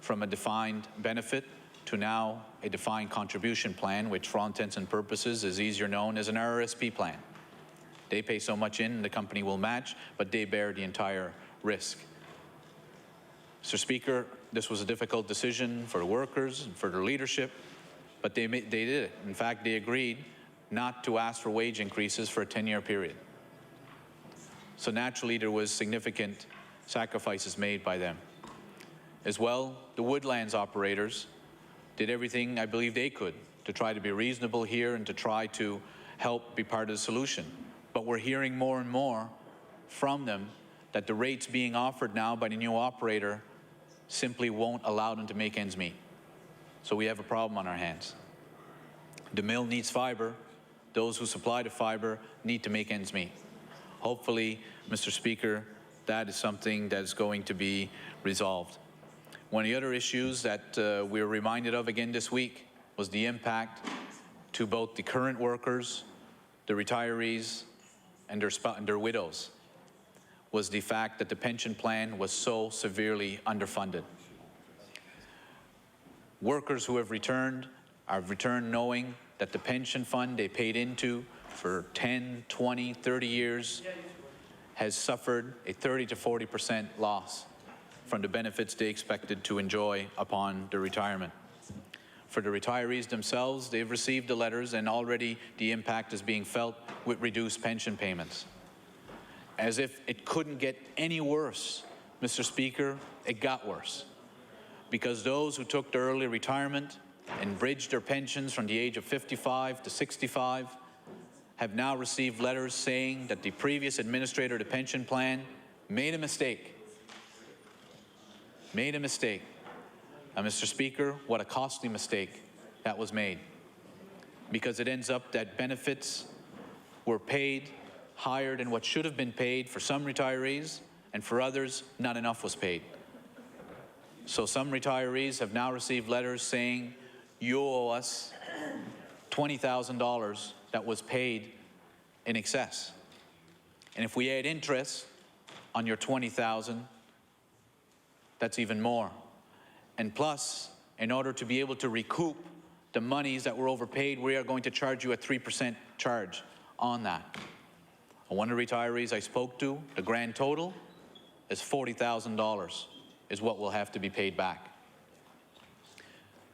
from a defined benefit to now a defined contribution plan, which for all intents and purposes is easier known as an RRSP plan. They pay so much in, the company will match, but they bear the entire risk. Mr. Speaker, this was a difficult decision for the workers and for their leadership, but they did it. In fact, they agreed not to ask for wage increases for a 10-year period. So naturally, there was significant sacrifices made by them. As well, the Woodlands operators did everything I believe they could to try to be reasonable here and to try to help be part of the solution. But we're hearing more and more from them that the rates being offered now by the new operator simply won't allow them to make ends meet. So we have a problem on our hands. The mill needs fiber. Those who supply the fiber need to make ends meet. Hopefully, Mr. Speaker, that is something that is going to be resolved. One of the other issues that we were reminded of again this week was the impact to both the current workers, the retirees, and their widows, was the fact that the pension plan was so severely underfunded. Workers who have returned knowing that the pension fund they paid into for 10, 20, 30 years has suffered a 30 to 40% loss from the benefits they expected to enjoy upon their retirement. For the retirees themselves, they've received the letters, and already the impact is being felt with reduced pension payments. As if it couldn't get any worse, Mr. Speaker, it got worse. Because those who took their early retirement and bridged their pensions from the age of 55 to 65 have now received letters saying that the previous administrator of the pension plan made a mistake. Made a mistake. And Mr. Speaker, what a costly mistake that was made. Because it ends up that benefits were paid higher than what should have been paid for some retirees, and for others, not enough was paid. So some retirees have now received letters saying, you owe us $20,000 that was paid in excess. And if we add interest on your $20,000, that's even more. And plus, in order to be able to recoup the monies that were overpaid, we are going to charge you a 3% charge on that. And one of the retirees I spoke to, the grand total is $40,000 is what will have to be paid back.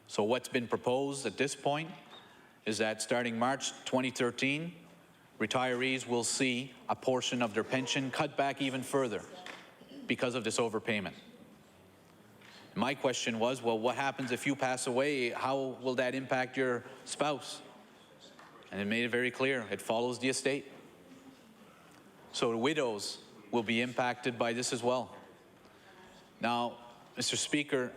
So what's been proposed at this point is that starting March 2013, retirees will see a portion of their pension cut back even further because of this overpayment. My question was, well, what happens if you pass away? How will that impact your spouse? And it made it very clear, it follows the estate. So the widows will be impacted by this as well. Now, Mr. Speaker,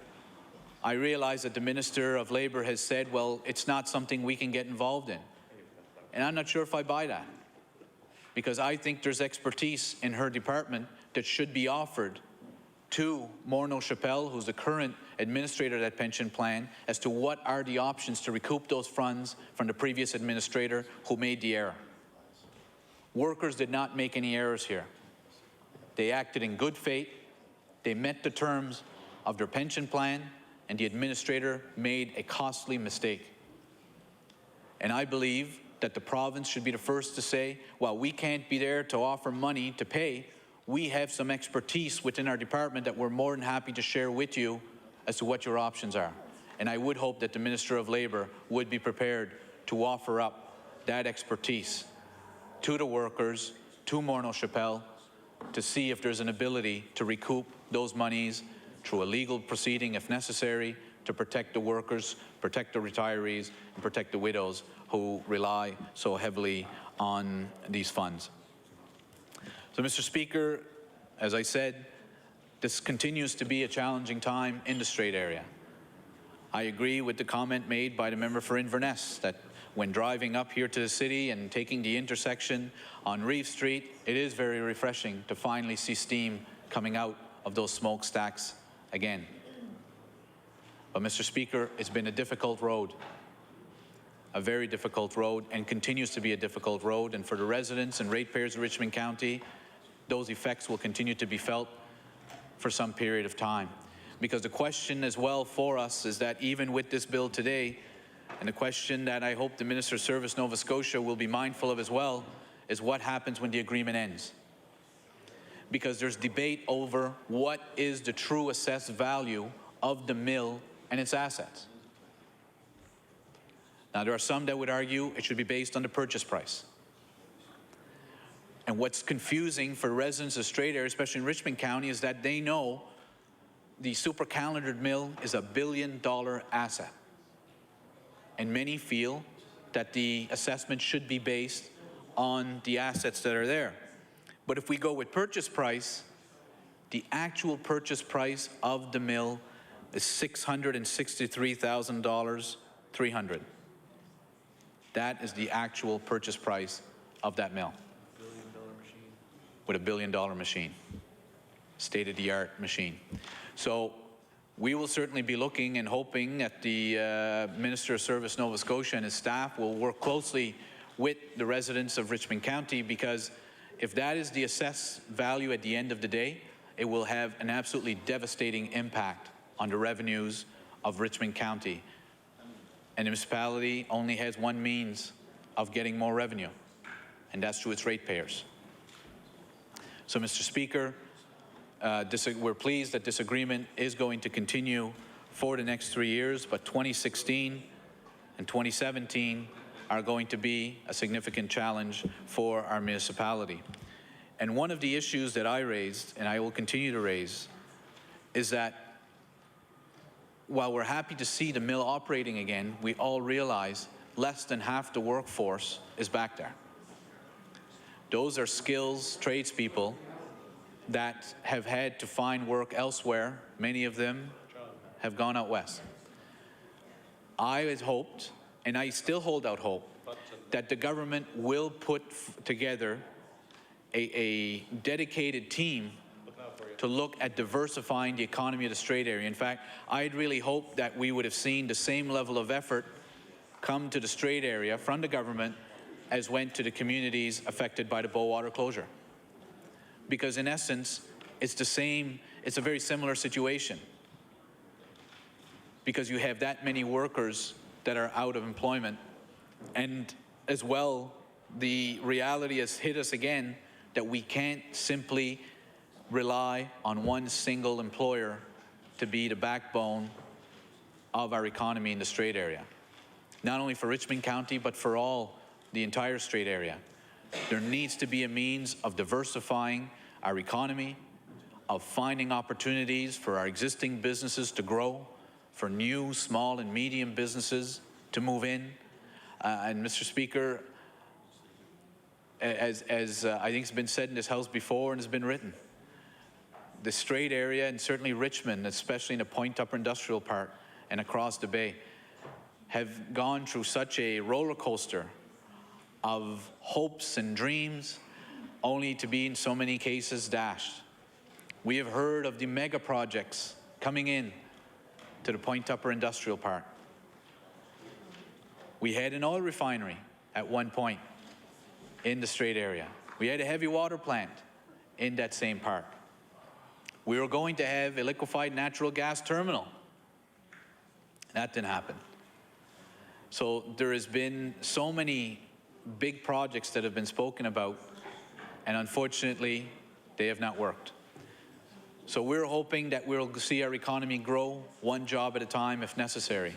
I realize that the Minister of Labour has said, well, it's not something we can get involved in. And I'm not sure if I buy that. Because I think there's expertise in her department that should be offered to Morneau Chappelle, who's the current administrator of that pension plan, as to what are the options to recoup those funds from the previous administrator who made the error. Workers did not make any errors here. They acted in good faith. They met the terms of their pension plan, and the administrator made a costly mistake. And I believe that the province should be the first to say, well, we can't be there to offer money to pay. We have some expertise within our department that we're more than happy to share with you as to what your options are. And I would hope that the Minister of Labour would be prepared to offer up that expertise to the workers, to Morneau Chappelle, to see if there's an ability to recoup those monies through a legal proceeding if necessary, to protect the workers, protect the retirees, and protect the widows who rely so heavily on these funds. So, Mr. Speaker, as I said, this continues to be a challenging time in the Strait area. I agree with the comment made by the member for Inverness that when driving up here to the city and taking the intersection on Reeve Street, it is very refreshing to finally see steam coming out of those smokestacks again. But, Mr. Speaker, it's been a difficult road, a very difficult road, and continues to be a difficult road. And for the residents and ratepayers of Richmond County, those effects will continue to be felt for some period of time. Because the question as well for us is that even with this bill today, and the question that I hope the Minister of Service Nova Scotia will be mindful of as well, is what happens when the agreement ends. Because there's debate over what is the true assessed value of the mill and its assets. Now, there are some that would argue it should be based on the purchase price. And what's confusing for residents of Strait area, especially in Richmond County, is that they know the super-calendared mill is a $1 billion asset. And many feel that the assessment should be based on the assets that are there. But if we go with purchase price, the actual purchase price of the mill is $663,300. That is the actual purchase price of that mill. With a $1 billion machine, state-of-the-art machine. So we will certainly be looking and hoping that the Minister of Service Nova Scotia and his staff will work closely with the residents of Richmond County, because if that is the assessed value at the end of the day, it will have an absolutely devastating impact on the revenues of Richmond County. And the municipality only has one means of getting more revenue, and that's through its ratepayers. So, Mr. Speaker, we're pleased that this agreement is going to continue for the next 3 years, but 2016 and 2017 are going to be a significant challenge for our municipality. And one of the issues that I raised, and I will continue to raise, is that while we're happy to see the mill operating again, we all realize less than half the workforce is back there. Those are skills, tradespeople that have had to find work elsewhere. Many of them have gone out west. I had hoped, and I still hold out hope, that the government will put together a dedicated team to look at diversifying the economy of the Strait area. In fact, I'd really hoped that we would have seen the same level of effort come to the Strait area from the government as went to the communities affected by the Bowater closure. Because in essence, it's a very similar situation. Because you have that many workers that are out of employment. And as well, the reality has hit us again that we can't simply rely on one single employer to be the backbone of our economy in the Strait area. Not only for Richmond County, but for the entire Strait area. There needs to be a means of diversifying our economy, of finding opportunities for our existing businesses to grow, for new, small and medium businesses to move in. And Mr. Speaker, as I think has been said in this House before and has been written, the Strait area, and certainly Richmond, especially in the Point Upper Industrial Park and across the bay, have gone through such a roller coaster of hopes and dreams, only to be in so many cases dashed. We have heard of the mega projects coming in to the Point Upper Industrial Park. We had an oil refinery at one point in the Strait area. We had a heavy water plant in that same park. We were going to have a liquefied natural gas terminal. That didn't happen. So there has been so many big projects that have been spoken about, and unfortunately, they have not worked. So we're hoping that we'll see our economy grow one job at a time if necessary.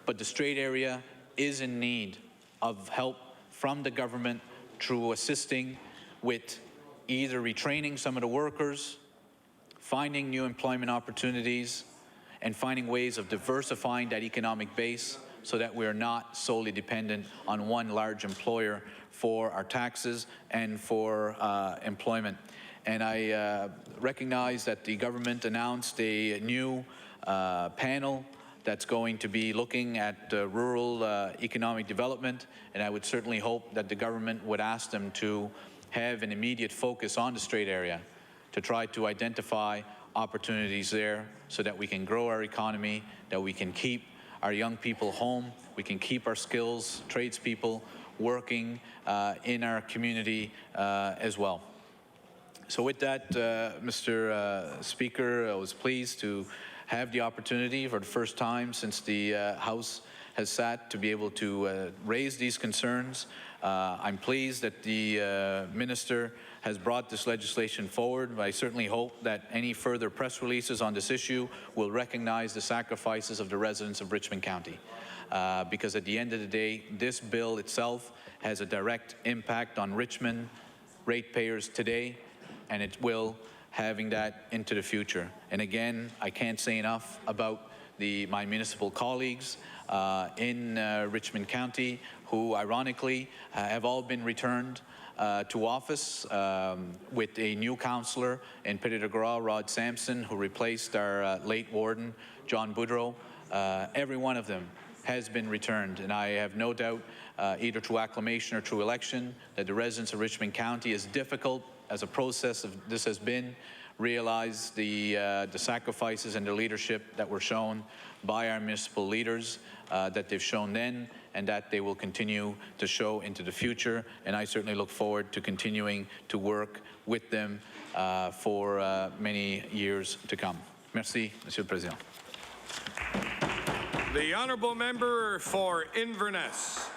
But the Strait area is in need of help from the government through assisting with either retraining some of the workers, finding new employment opportunities, and finding ways of diversifying that economic base so that we're not solely dependent on one large employer for our taxes and for employment. And I recognize that the government announced a new panel that's going to be looking at rural economic development, and I would certainly hope that the government would ask them to have an immediate focus on the Strait area to try to identify opportunities there so that we can grow our economy, that we can keep our young people home, we can keep our skills, tradespeople working in our community as well. So with that, Mr. Speaker, I was pleased to have the opportunity for the first time since the House has sat to be able to raise these concerns. I'm pleased that the Minister has brought this legislation forward, but I certainly hope that any further press releases on this issue will recognize the sacrifices of the residents of Richmond County. Because at the end of the day, this bill itself has a direct impact on Richmond ratepayers today, and it will having that into the future. And again, I can't say enough about my municipal colleagues in Richmond County who ironically have all been returned to office with a new councillor in Petit de Gras, Rod Sampson, who replaced our late warden, John Boudreau. Every one of them has been returned, and I have no doubt, either through acclamation or through election, that the residents of Richmond County, as difficult as a process of this has been, realize the sacrifices and the leadership that were shown by our municipal leaders, that they've shown then, and that they will continue to show into the future. And I certainly look forward to continuing to work with them for many years to come. Merci, Monsieur le Président. The honourable member for Inverness.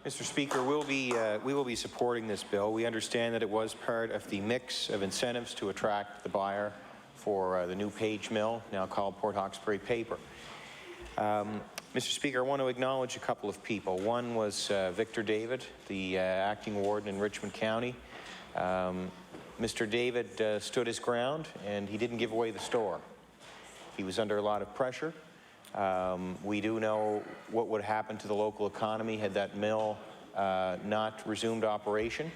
Mr. Speaker, we will be supporting this bill. We understand that it was part of the mix of incentives to attract the buyer for the new Page Mill, now called Port Hawkesbury Paper. Mr. Speaker, I want to acknowledge a couple of people. One was Victor David, the acting warden in Richmond County. Mr. David stood his ground, and he didn't give away the store. He was under a lot of pressure. We do know what would happen to the local economy had that mill not resumed operation,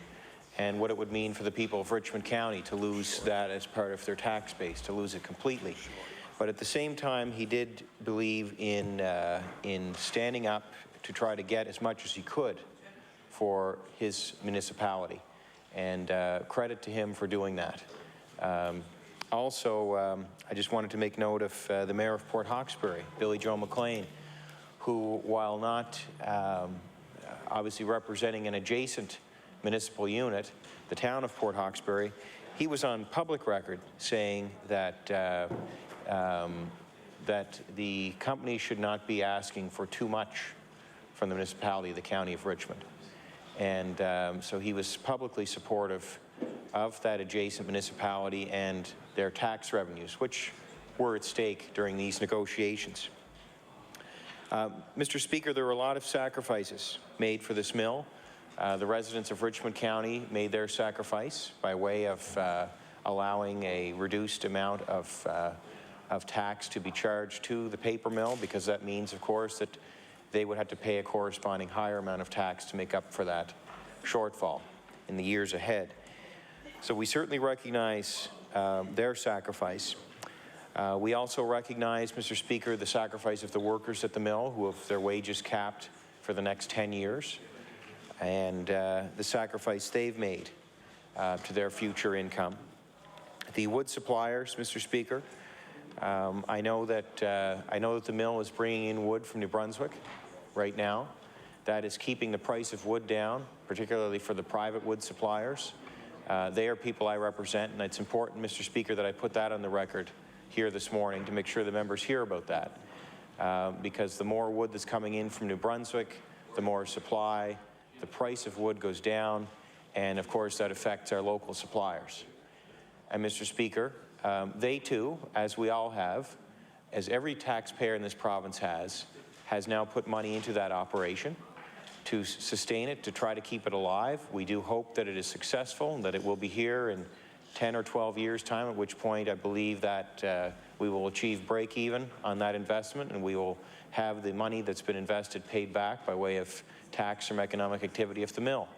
and what it would mean for the people of Richmond County to lose that as part of their tax base, to lose it completely. But at the same time, he did believe in standing up to try to get as much as he could for his municipality, and credit to him for doing that. Also, I just wanted to make note of the Mayor of Port Hawkesbury, Billy Joe McLean, who, while not obviously representing an adjacent municipal unit, the town of Port Hawkesbury, he was on public record saying that that the company should not be asking for too much from the municipality of the County of Richmond. And so he was publicly supportive of that adjacent municipality and their tax revenues, which were at stake during these negotiations. Mr. Speaker, there were a lot of sacrifices made for this mill. The residents of Richmond County made their sacrifice by way of allowing a reduced amount of tax to be charged to the paper mill, because that means, of course, that they would have to pay a corresponding higher amount of tax to make up for that shortfall in the years ahead. So we certainly recognize their sacrifice. We also recognize, Mr. Speaker, the sacrifice of the workers at the mill who have their wages capped for the next 10 years, and the sacrifice they've made to their future income. The wood suppliers, Mr. Speaker, I know that the mill is bringing in wood from New Brunswick right now. That is keeping the price of wood down, particularly for the private wood suppliers. They are people I represent, and it's important, Mr. Speaker, that I put that on the record here this morning to make sure the members hear about that. Because the more wood that's coming in from New Brunswick, the more supply, the price of wood goes down, and of course that affects our local suppliers. And Mr. Speaker, they too, as we all have, as every taxpayer in this province has now put money into that operation to sustain it, to try to keep it alive. We do hope that it is successful and that it will be here in 10 or 12 years' time, at which point I believe that we will achieve break even on that investment, and we will have the money that's been invested paid back by way of tax from economic activity of the mill.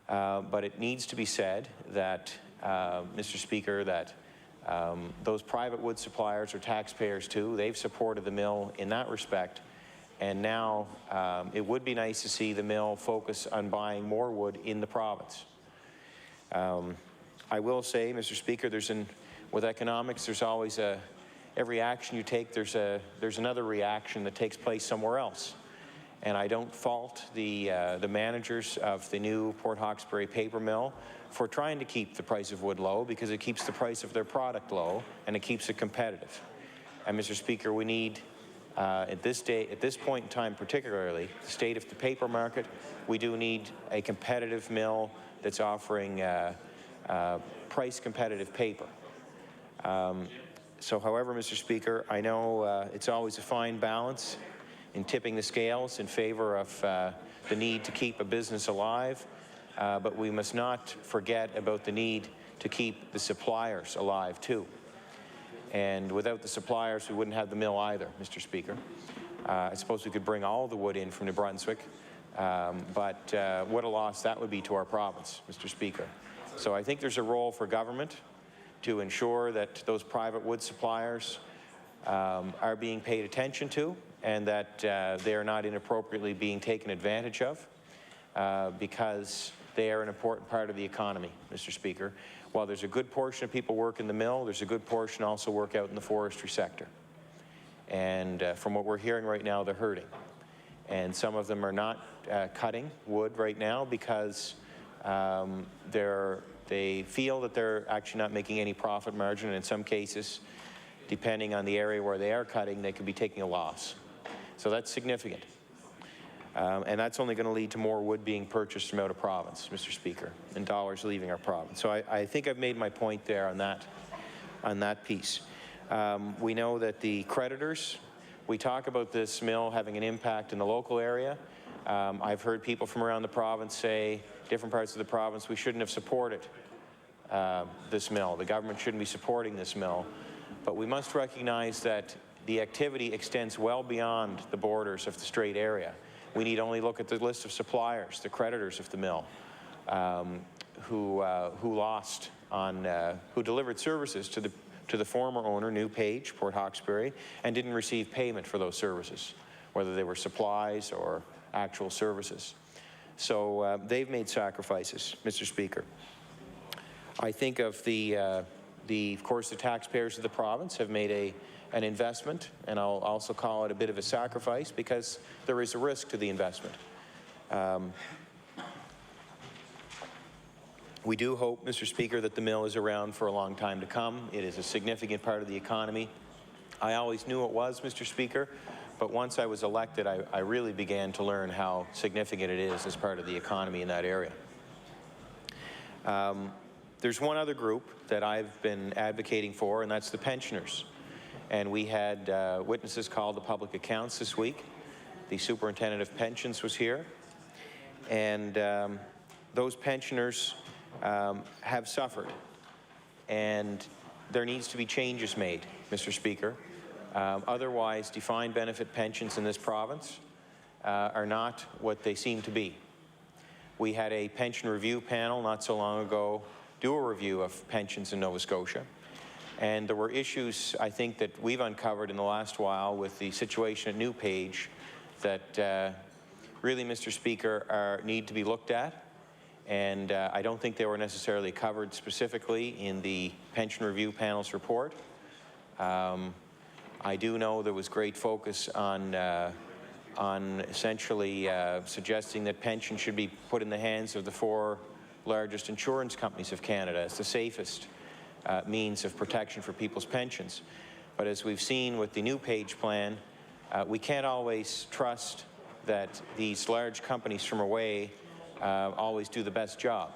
But it needs to be said that, Mr. Speaker, that those private wood suppliers are taxpayers too. They've supported the mill in that respect. And now it would be nice to see the mill focus on buying more wood in the province. I will say, Mr. Speaker, with economics, there's always every action you take, there's another reaction that takes place somewhere else. And I don't fault the managers of the new Port Hawkesbury paper mill for trying to keep the price of wood low, because it keeps the price of their product low and it keeps it competitive. And Mr. Speaker, we need, at this point in time particularly, the state of the paper market, we do need a competitive mill that's offering price competitive paper. So however, Mr. Speaker, I know it's always a fine balance in tipping the scales in favor of the need to keep a business alive, but we must not forget about the need to keep the suppliers alive too. And without the suppliers, we wouldn't have the mill either, Mr. Speaker. I suppose we could bring all the wood in from New Brunswick, but what a loss that would be to our province, Mr. Speaker. So I think there's a role for government to ensure that those private wood suppliers are being paid attention to, and that they are not inappropriately being taken advantage of, because they are an important part of the economy, Mr. Speaker. While there's a good portion of people work in the mill, there's a good portion also work out in the forestry sector. And from what we're hearing right now, they're hurting. And some of them are not cutting wood right now because they feel that they're actually not making any profit margin, and in some cases, depending on the area where they are cutting, they could be taking a loss. So that's significant. And that's only going to lead to more wood being purchased from out of province, Mr. Speaker, and dollars leaving our province. So I think I've made my point there on that piece. We know that the creditors We talk about this mill having an impact in the local area. I've heard people from around the province say, different parts of the province, we shouldn't have supported this mill. The government shouldn't be supporting this mill. But we must recognize that the activity extends well beyond the borders of the Strait area. We need only look at the list of suppliers, the creditors of the mill, who delivered services to the former owner, New Page, Port Hawkesbury, and didn't receive payment for those services, whether they were supplies or actual services. So they've made sacrifices, Mr. Speaker. I think of of course, the taxpayers of the province have made an investment, and I'll also call it a bit of a sacrifice because there is a risk to the investment. We do hope, Mr. Speaker, that the mill is around for a long time to come. It is a significant part of the economy. I always knew it was, Mr. Speaker, but once I was elected, I really began to learn how significant it is as part of the economy in that area. There's one other group that I've been advocating for, and that's the pensioners. And we had witnesses called to public accounts this week. The superintendent of pensions was here. And those pensioners have suffered. And there needs to be changes made, Mr. Speaker. Otherwise, defined benefit pensions in this province are not what they seem to be. We had a pension review panel not so long ago do a review of pensions in Nova Scotia. And there were issues, I think, that we've uncovered in the last while with the situation at New Page that really, Mr. Speaker, need to be looked at. And I don't think they were necessarily covered specifically in the pension review panel's report. I do know there was great focus on essentially suggesting that pensions should be put in the hands of the 4 largest insurance companies of Canada as the safest means of protection for people's pensions. But as we've seen with the New Page plan, we can't always trust that these large companies from away always do the best job.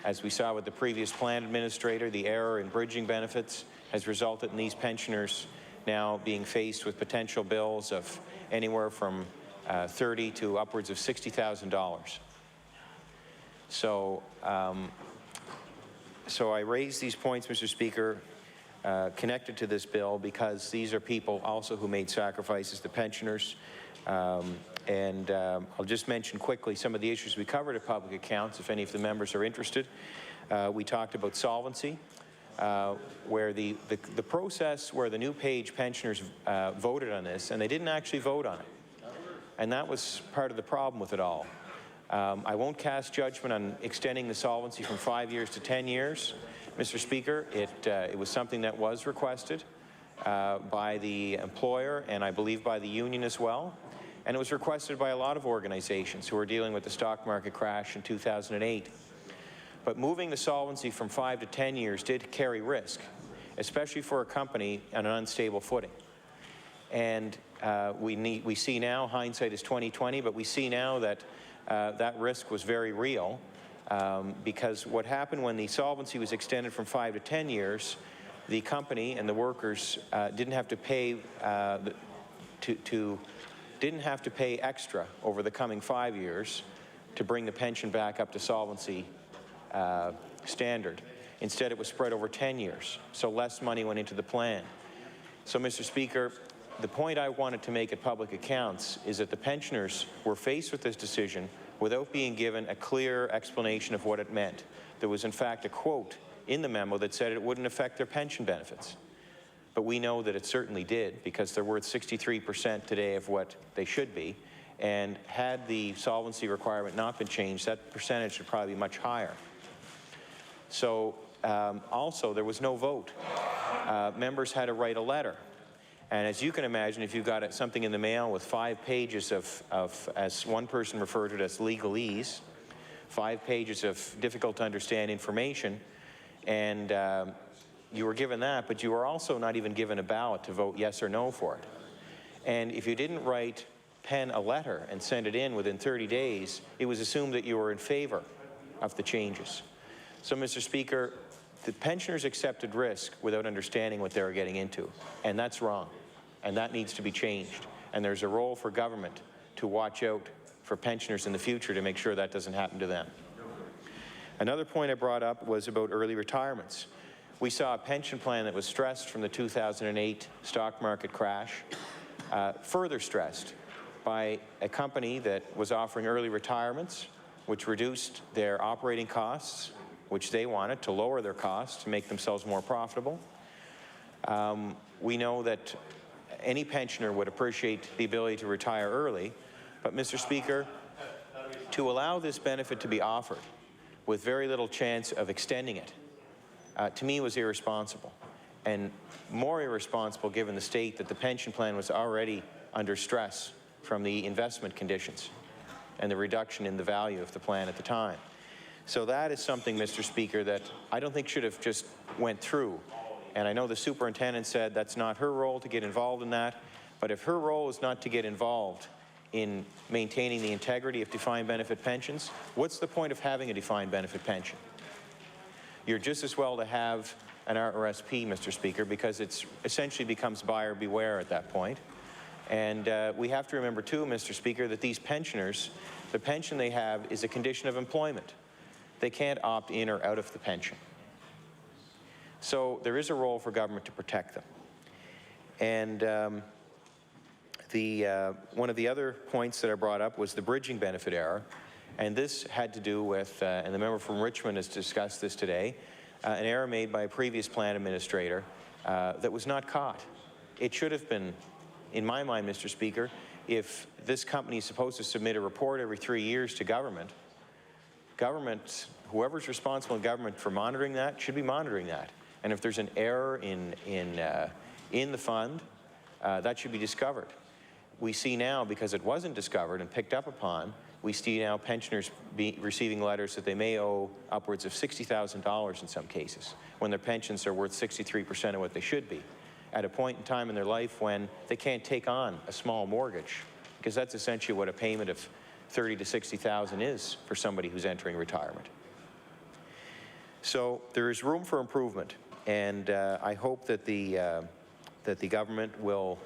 As we saw with the previous plan administrator, the error in bridging benefits has resulted in these pensioners now being faced with potential bills of anywhere from $30,000 to upwards of $60,000. So, I raise these points, Mr. Speaker, connected to this bill because these are people also who made sacrifices, the pensioners. I'll just mention quickly some of the issues we covered at public accounts, if any of the members are interested. We talked about solvency, where the process where the New Page pensioners voted on this, and they didn't actually vote on it. And that was part of the problem with it all. I won't cast judgment on extending the solvency from 5 years to 10 years, Mr. Speaker. It was something that was requested by the employer and I believe by the union as well. And it was requested by a lot of organizations who were dealing with the stock market crash in 2008. But moving the solvency from 5 to 10 years did carry risk, especially for a company on an unstable footing. And we see now, hindsight is 20/20, but we see now that that risk was very real because what happened when the solvency was extended from 5 to 10 years, the company and the workers didn't have to pay didn't have to pay extra over the coming 5 years to bring the pension back up to solvency standard. Instead, it was spread over 10 years, so less money went into the plan. So, Mr. Speaker, the point I wanted to make at public accounts is that the pensioners were faced with this decision without being given a clear explanation of what it meant. There was, in fact, a quote in the memo that said it wouldn't affect their pension benefits. But we know that it certainly did because they're worth 63% today of what they should be. And had the solvency requirement not been changed, that percentage would probably be much higher. So also, there was no vote. Members had to write a letter. And as you can imagine, if you've got something in the mail with 5 pages of, as one person referred to it as legalese, 5 pages of difficult to understand information, and you were given that, but you were also not even given a ballot to vote yes or no for it. And if you didn't pen a letter and send it in within 30 days, it was assumed that you were in favor of the changes. So, Mr. Speaker, the pensioners accepted risk without understanding what they were getting into, and that's wrong. and that needs to be changed. And there's a role for government to watch out for pensioners in the future to make sure that doesn't happen to them. Another point I brought up was about early retirements. We saw a pension plan that was stressed from the 2008 stock market crash, further stressed by a company that was offering early retirements, which reduced their operating costs, which they wanted to lower their costs to make themselves more profitable. We know that any pensioner would appreciate the ability to retire early, but Mr. Speaker, to allow this benefit to be offered with very little chance of extending it, to me was irresponsible, and more irresponsible given the state that the pension plan was already under stress from the investment conditions and the reduction in the value of the plan at the time. So that is something, Mr. Speaker, that I don't think should have just went through. And I know the superintendent said that's not her role to get involved in that, but if her role is not to get involved in maintaining the integrity of defined benefit pensions, what's the point of having a defined benefit pension? You're just as well to have an RRSP, Mr. Speaker, because it essentially becomes buyer beware at that point. And we have to remember too, Mr. Speaker, that these pensioners, the pension they have is a condition of employment. They can't opt in or out of the pension. So there is a role for government to protect them. And one of the other points that I brought up was the bridging benefit error. And this had to do with, and the member from Richmond has discussed this today, an error made by a previous plan administrator that was not caught. It should have been, in my mind, Mr. Speaker, if this company is supposed to submit a report every 3 years to government, whoever's responsible in government for monitoring that should be monitoring that. And if there's an error in the fund, that should be discovered. We see now, because it wasn't discovered and picked up upon, we see now pensioners receiving letters that they may owe upwards of $60,000 in some cases, when their pensions are worth 63% of what they should be, at a point in time in their life when they can't take on a small mortgage, because that's essentially what a payment of $30,000 to $60,000 is for somebody who's entering retirement. So there is room for improvement, and I hope that the government will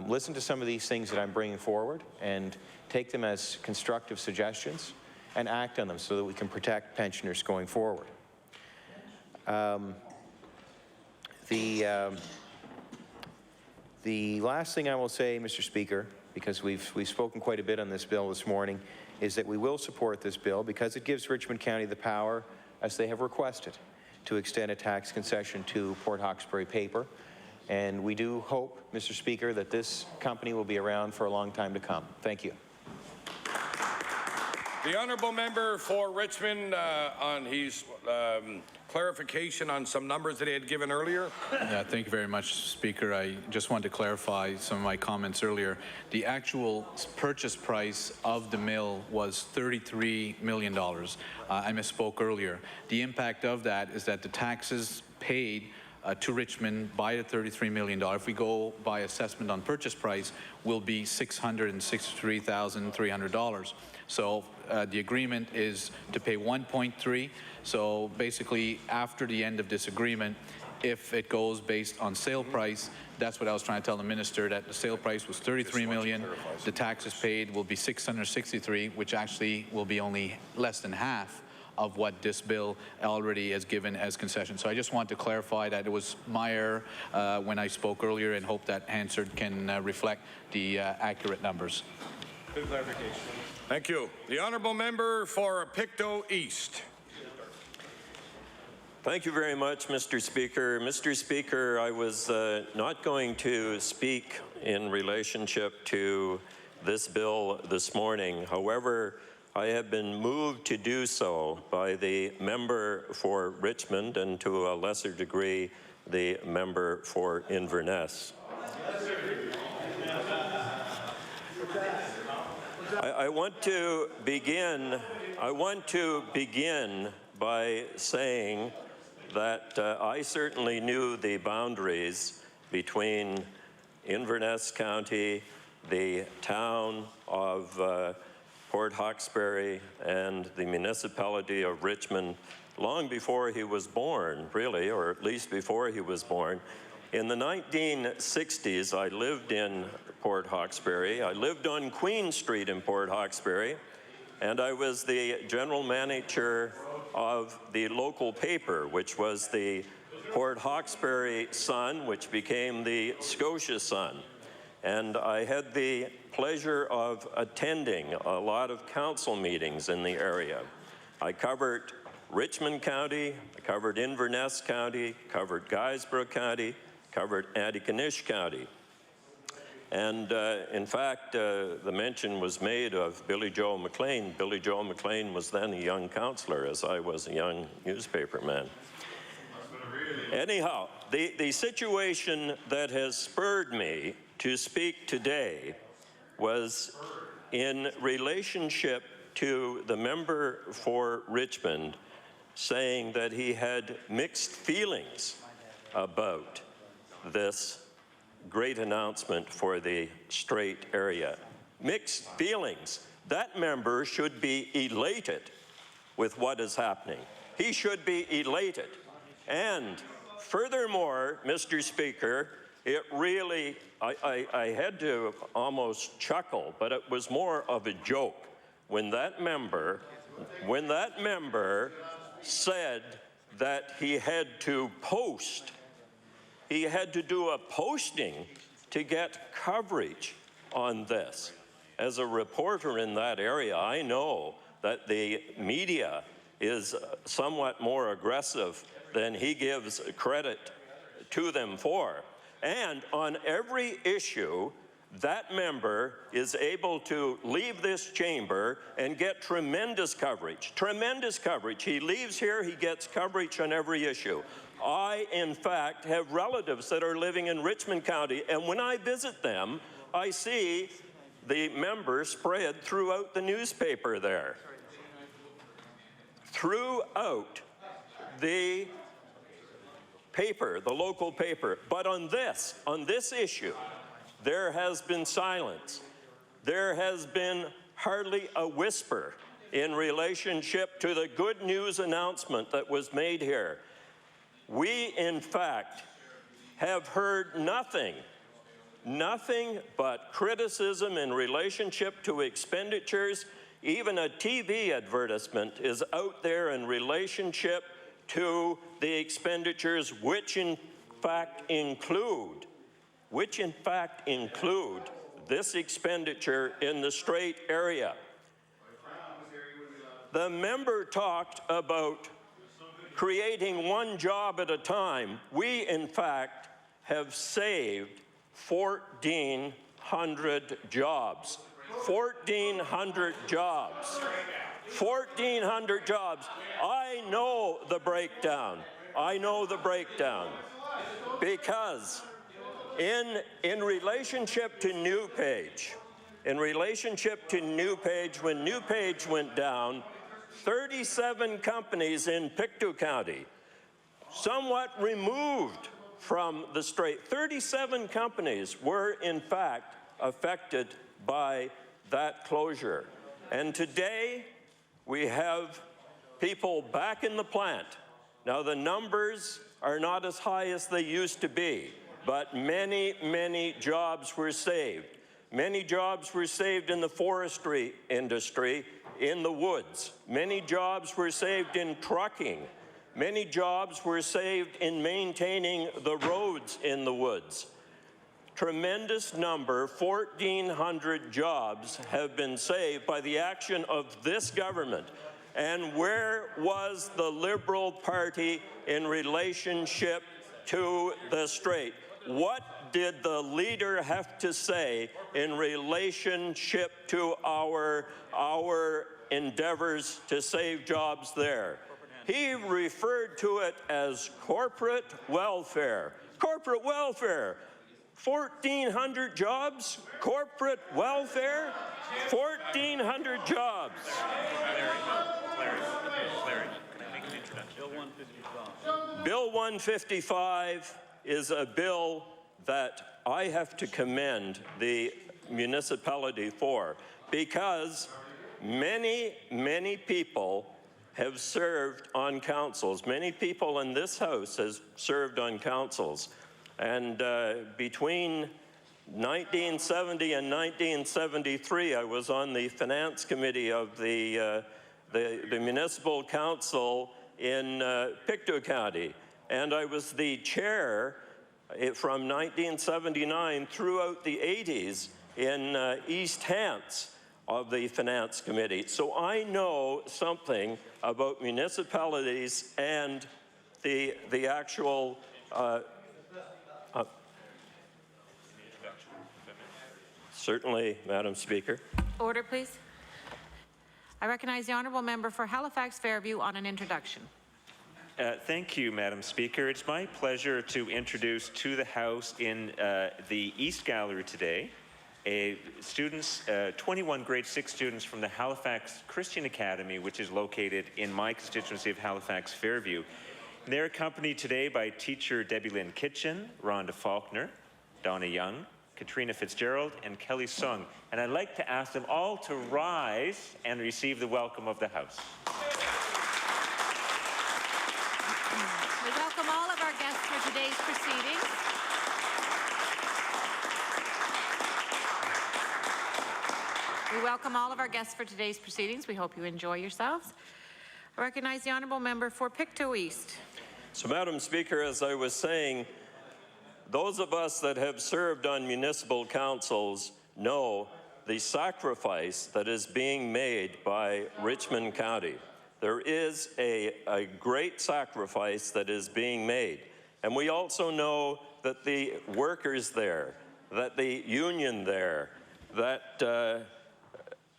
listen to some of these things that I'm bringing forward and take them as constructive suggestions and act on them so that we can protect pensioners going forward. The last thing I will say, Mr. Speaker, because we've spoken quite a bit on this bill this morning, is that we will support this bill because it gives Richmond County the power, as they have requested, to extend a tax concession to Port Hawkesbury Paper. And we do hope, Mr. Speaker, that this company will be around for a long time to come. Thank you. The honourable member for Richmond on his clarification on some numbers that he had given earlier. Yeah, thank you very much, Speaker. I just wanted to clarify some of my comments earlier. The actual purchase price of the mill was $33 million. I misspoke earlier. The impact of that is that the taxes paid to Richmond by the $33 million, if we go by assessment on purchase price, will be $663,300. So the agreement is to pay 1.3. So basically, after the end of this agreement, if it goes based on sale price, that's what I was trying to tell the minister, that the sale price was $33 million. The taxes paid will be $663, which actually will be only less than half of what this bill already has given as concession. So I just want to clarify that it was my error when I spoke earlier, and hope that Hansard can reflect the accurate numbers. Good clarification. Thank you. The honourable member for Pictou East. Thank you very much, Mr. Speaker. Mr. Speaker, I was not going to speak in relationship to this bill this morning. However, I have been moved to do so by the member for Richmond and, to a lesser degree, the member for Inverness. I want to begin by saying that I certainly knew the boundaries between Inverness County, the town of Port Hawkesbury, and the municipality of Richmond long before he was born, really, or at least before he was born. In the 1960s, I lived in Port Hawkesbury. I lived on Queen Street in Port Hawkesbury, and I was the general manager of the local paper, which was the Port Hawkesbury Sun, which became the Scotia Sun. And I had the pleasure of attending a lot of council meetings in the area. I covered Richmond County, I covered Inverness County, covered Guysborough County, covered Antigonish County. And in fact, the mention was made of Billy Joe McLean. Billy Joe McLean was then a young councillor, as I was a young newspaper man. Anyhow, the situation that has spurred me to speak today was in relationship to the member for Richmond saying that he had mixed feelings about this great announcement for the Strait area. Mixed feelings. That member should be elated with what is happening. He should be elated. And furthermore, Mr. Speaker, it really, I had to almost chuckle, but it was more of a joke when that member said that he had to post. He had to do a posting to get coverage on this. As a reporter in that area, I know that the media is somewhat more aggressive than he gives credit to them for. And on every issue, that member is able to leave this chamber and get tremendous coverage. Tremendous coverage. He leaves here, he gets coverage on every issue. I, in fact, have relatives that are living in Richmond County, and when I visit them, I see the member spread throughout the newspaper there. Throughout the paper, the local paper. But on this issue, there has been silence. There has been hardly a whisper in relationship to the good news announcement that was made here. We, in fact, have heard nothing but criticism in relationship to expenditures. Even a TV advertisement is out there in relationship to the expenditures which in fact include this expenditure in the Strait area. The member talked about creating one job at a time. We, in fact, have saved 1,400 jobs. 1,400 jobs. 1,400 jobs. I know the breakdown. I know the breakdown. Because in relationship to NewPage, when NewPage went down, 37 companies in Pictou County, somewhat removed from the Strait, 37 companies were in fact affected by that closure. And today, we have people back in the plant. Now, the numbers are not as high as they used to be, but many, many jobs were saved. Many jobs were saved in the forestry industry, in the woods. Many jobs were saved in trucking. Many jobs were saved in maintaining the roads in the woods. Tremendous number, 1,400 jobs have been saved by the action of this government. And where was the Liberal Party in relationship to the Strait? What did the leader have to say in relationship to our endeavors to save jobs there? He referred to it as corporate welfare. Corporate welfare. 1,400 jobs, corporate welfare, 1,400 jobs. Larry, can I make an introduction? Bill 155. Bill 155 is a bill that I have to commend the municipality for, because many, many people have served on councils. Many people in this House has served on councils. And between 1970 and 1973, I was on the finance committee of the municipal council in Pictou County, and I was the chair from 1979 throughout the 80s in East Hants of the finance committee. So I know something about municipalities and the actual certainly, Madam Speaker. Order, please. I recognize the honourable member for Halifax Fairview on an introduction. Thank you, Madam Speaker. It's my pleasure to introduce to the House in the East Gallery today students, 21 grade 6 students from the Halifax Christian Academy, which is located in my constituency of Halifax Fairview. They're accompanied today by teacher Debbie Lynn Kitchen, Rhonda Faulkner, Donna Young, Katrina Fitzgerald, and Kelly Sung. And I'd like to ask them all to rise and receive the welcome of the House. We welcome all of our guests for today's proceedings. We welcome all of our guests for today's proceedings. We hope you enjoy yourselves. I recognize the honourable member for Pictou East. So, Madam Speaker, as I was saying, those of us that have served on municipal councils know the sacrifice that is being made by Richmond County. There is a great sacrifice that is being made. And we also know that the workers there, that the union there, that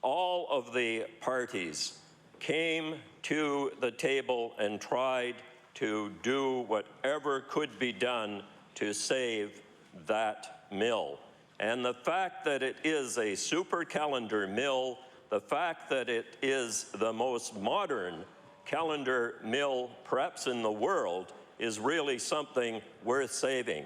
all of the parties came to the table and tried to do whatever could be done to save that mill. And the fact that it is a super calendar mill, the fact that it is the most modern calendar mill perhaps in the world, is really something worth saving.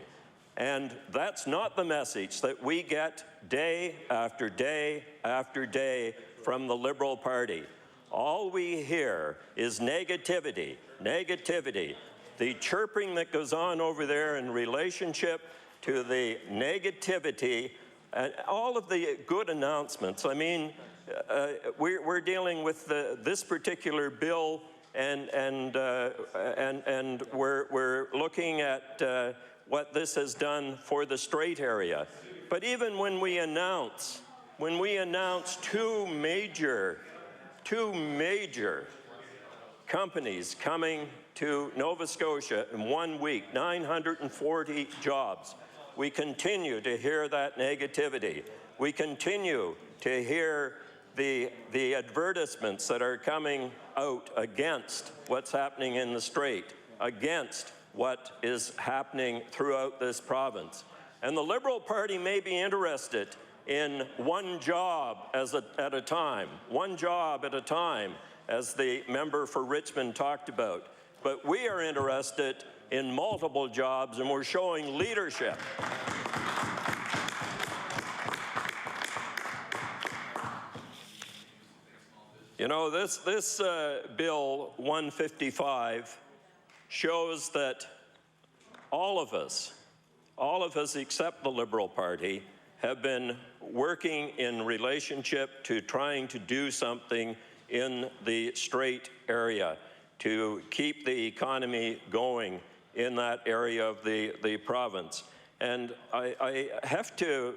And that's not the message that we get day after day after day from the Liberal Party. All we hear is negativity, negativity. The chirping that goes on over there in relationship to the negativity and all of the good announcements. I mean, we're dealing with this particular bill, and we're looking at what this has done for the Strait area. But even when we announce two major companies coming to Nova Scotia in 1 week, 940 jobs. We continue to hear that negativity. We continue to hear the advertisements that are coming out against what's happening in the Strait, against what is happening throughout this province. And the Liberal Party may be interested in one job at a time, one job at a time, as the member for Richmond talked about. But we are interested in multiple jobs, and we're showing leadership. You know, this Bill 155 shows that all of us except the Liberal Party, have been working in relationship to trying to do something in the Strait area to keep the economy going in that area of the province. And I have to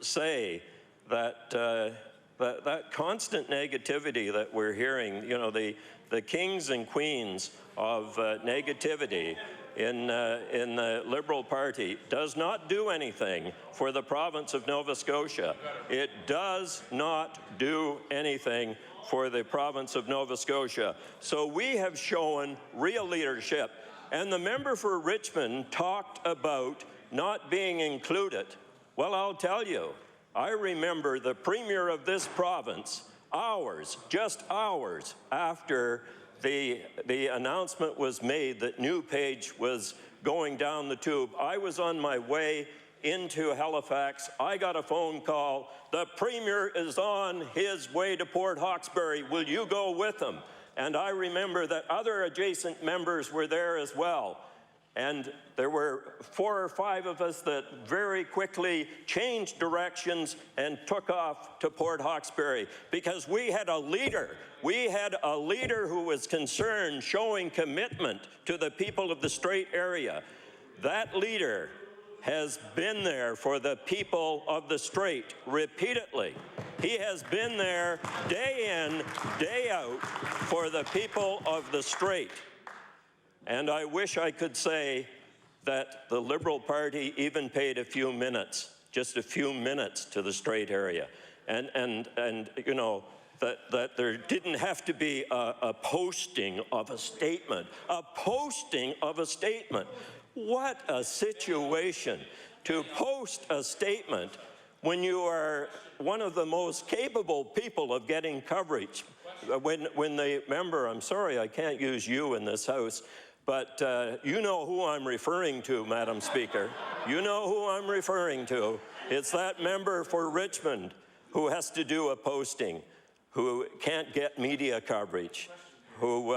say that that constant negativity that we're hearing, you know, the kings and queens of negativity in the Liberal Party does not do anything for the province of Nova Scotia. It does not do anything for the province of Nova Scotia. So we have shown real leadership. And the member for Richmond talked about not being included. Well, I'll tell you, I remember the Premier of this province, just hours after the announcement was made that New Page was going down the tube. I was on my way into Halifax. I got a phone call. The Premier is on his way to Port Hawkesbury. Will you go with him? And I remember that other adjacent members were there as well. And there were 4 or 5 of us that very quickly changed directions and took off to Port Hawkesbury because we had a leader. We had a leader who was concerned, showing commitment to the people of the Strait area. That leader has been there for the people of the Strait repeatedly. He has been there day in, day out for the people of the Strait. And I wish I could say that the Liberal Party even paid a few minutes, just a few minutes, to the Strait area. And you know, that there didn't have to be a posting of a statement. A posting of a statement. What a situation to post a statement when you are one of the most capable people of getting coverage. When the member, I'm sorry I can't use you in this House, but you know who I'm referring to, Madam Speaker. You know who I'm referring to. It's that member for Richmond who has to do a posting, who can't get media coverage, who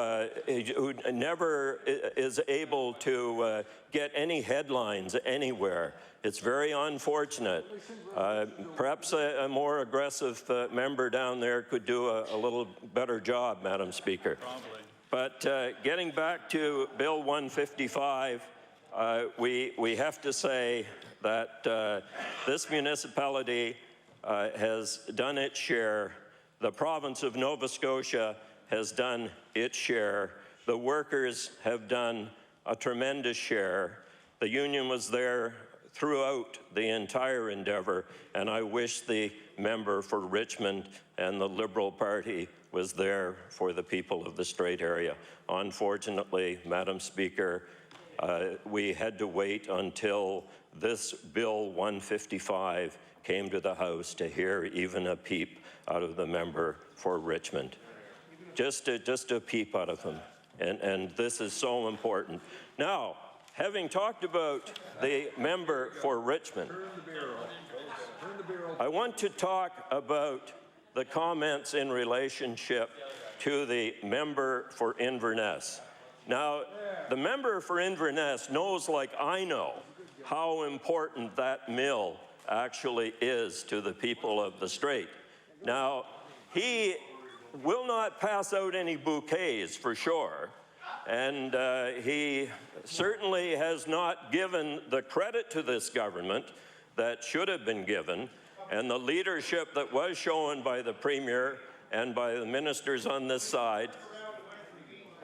never is able to get any headlines anywhere. It's very unfortunate. Perhaps a more aggressive member down there could do a little better job, Madam Speaker. But getting back to Bill 155, we have to say that this municipality has done its share. The province of Nova Scotia has done its share. The workers have done a tremendous share. The union was there throughout the entire endeavour, and I wish the member for Richmond and the Liberal Party was there for the people of the Strait area. Unfortunately, Madam Speaker, we had to wait until this Bill 155 came to the House to hear even a peep out of the member for Richmond. Just a peep out of him. And this is so important. Now, having talked about the member for Richmond, I want to talk about the comments in relationship to the member for Inverness. Now, the member for Inverness knows, like I know, how important that mill actually is to the people of the Strait. Now, he will not pass out any bouquets, for sure, and he certainly has not given the credit to this government that should have been given, and the leadership that was shown by the Premier and by the ministers on this side.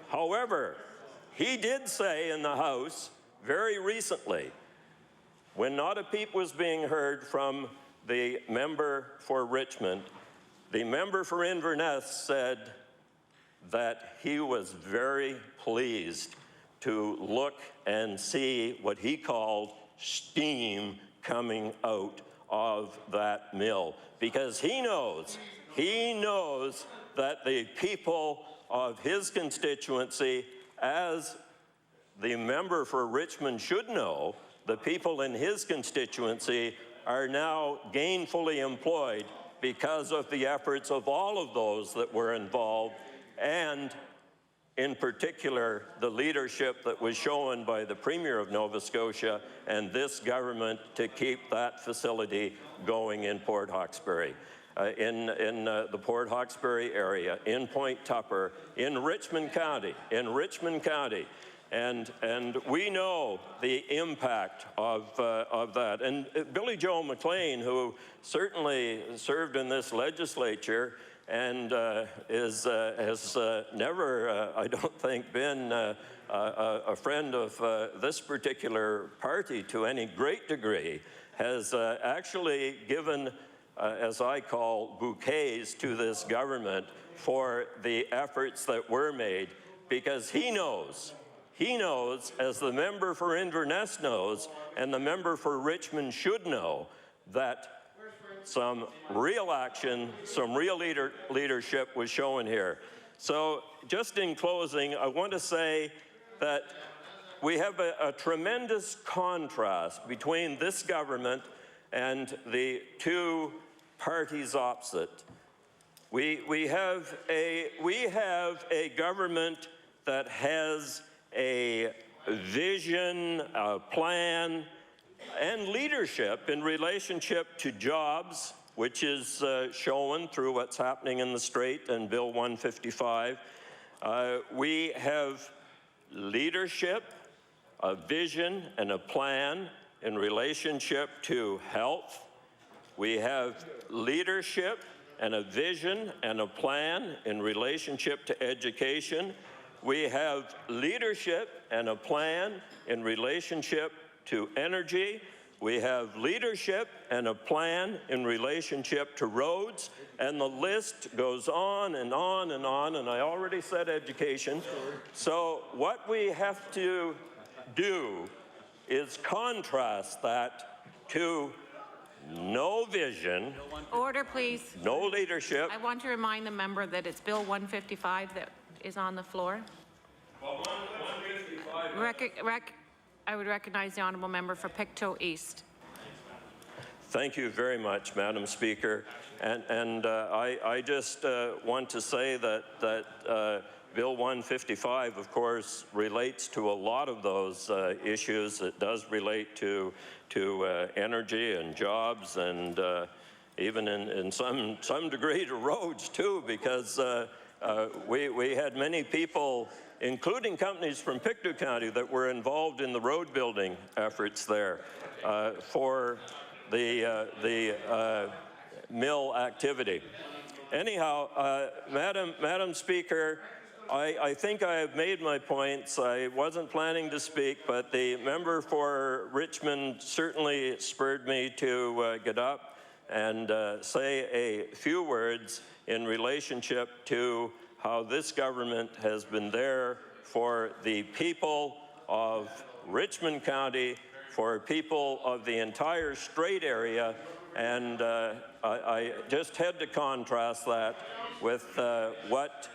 However, he did say in the House very recently, when not a peep was being heard from the member for Richmond, the member for Inverness said that he was very pleased to look and see what he called steam coming out of that mill, because he knows that the people of his constituency, as the member for Richmond should know, the people in his constituency are now gainfully employed because of the efforts of all of those that were involved, and in particular, the leadership that was shown by the Premier of Nova Scotia and this government to keep that facility going in Port Hawkesbury, in the Port Hawkesbury area, in Point Tupper, in Richmond County, And we know the impact of that. And Billy Joe McLean, who certainly served in this legislature and has never, I don't think, been a friend of this particular party to any great degree, has actually given, as I call, bouquets to this government for the efforts that were made, because he knows, as the member for Inverness knows, and the member for Richmond should know, that some real action, some real leadership was shown here. So just in closing, I want to say that we have a tremendous contrast between this government and the two parties opposite. We have a government that has a vision, a plan, and leadership in relationship to jobs, which is shown through what's happening in the Strait and Bill 155. We have leadership, a vision, and a plan in relationship to health. We have leadership and a vision and a plan in relationship to education. We have leadership and a plan in relationship to energy. We have leadership and a plan in relationship to roads, and the list goes on and on and on, and I already said education. So what we have to do is contrast that to no vision. Order, please. No leadership. I want to remind the member that it's Bill 155 that is on the floor. Well, 155. I would recognize the honourable member for Pictou East. Thank you very much, Madam Speaker. And I just want to say that Bill 155, of course, relates to a lot of those issues. It does relate to energy and jobs, and even in some degree to roads too, because we had many people, including companies from Pictou County, that were involved in the road building efforts there for the mill activity. Anyhow, Madam Speaker, I think I have made my points. I wasn't planning to speak, but the member for Richmond certainly spurred me to get up and say a few words in relationship to how this government has been there for the people of Richmond County, for people of the entire Strait area, and I just had to contrast that with what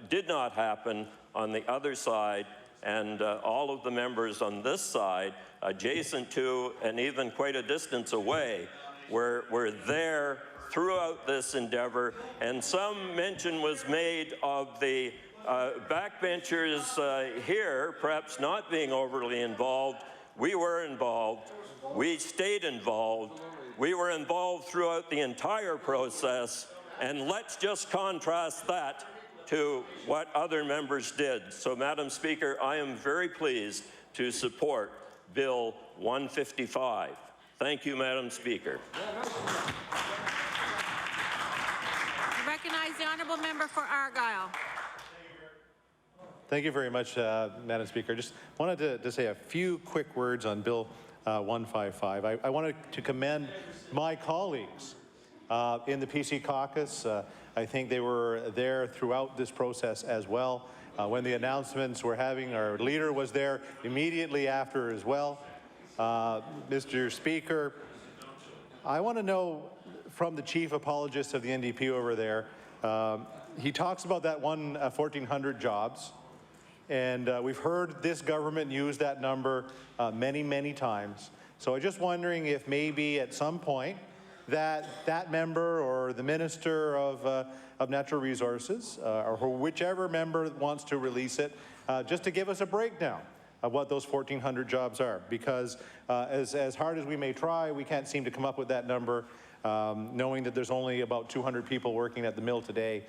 did not happen on the other side, and all of the members on this side, adjacent to and even quite a distance away, were there throughout this endeavor. And some mention was made of the backbenchers here perhaps not being overly involved. We were involved. We stayed involved. We were involved throughout the entire process, and let's just contrast that to what other members did. So, Madam Speaker, I am very pleased to support Bill 155. Thank you, Madam Speaker. I recognize the honourable member for Argyle. Thank you very much, Madam Speaker. Just wanted to say a few quick words on Bill 155. I wanted to commend my colleagues in the PC caucus. I think they were there throughout this process as well. When the announcements were having, our leader was there immediately after as well. Mr. Speaker, I want to know from the chief apologist of the NDP over there, he talks about that 1,400 jobs. And we've heard this government use that number many, many times. So I'm just wondering if maybe at some point that member or the Minister of Natural Resources or whichever member wants to release it, just to give us a breakdown of what those 1,400 jobs are. Because as hard as we may try, we can't seem to come up with that number, knowing that there's only about 200 people working at the mill today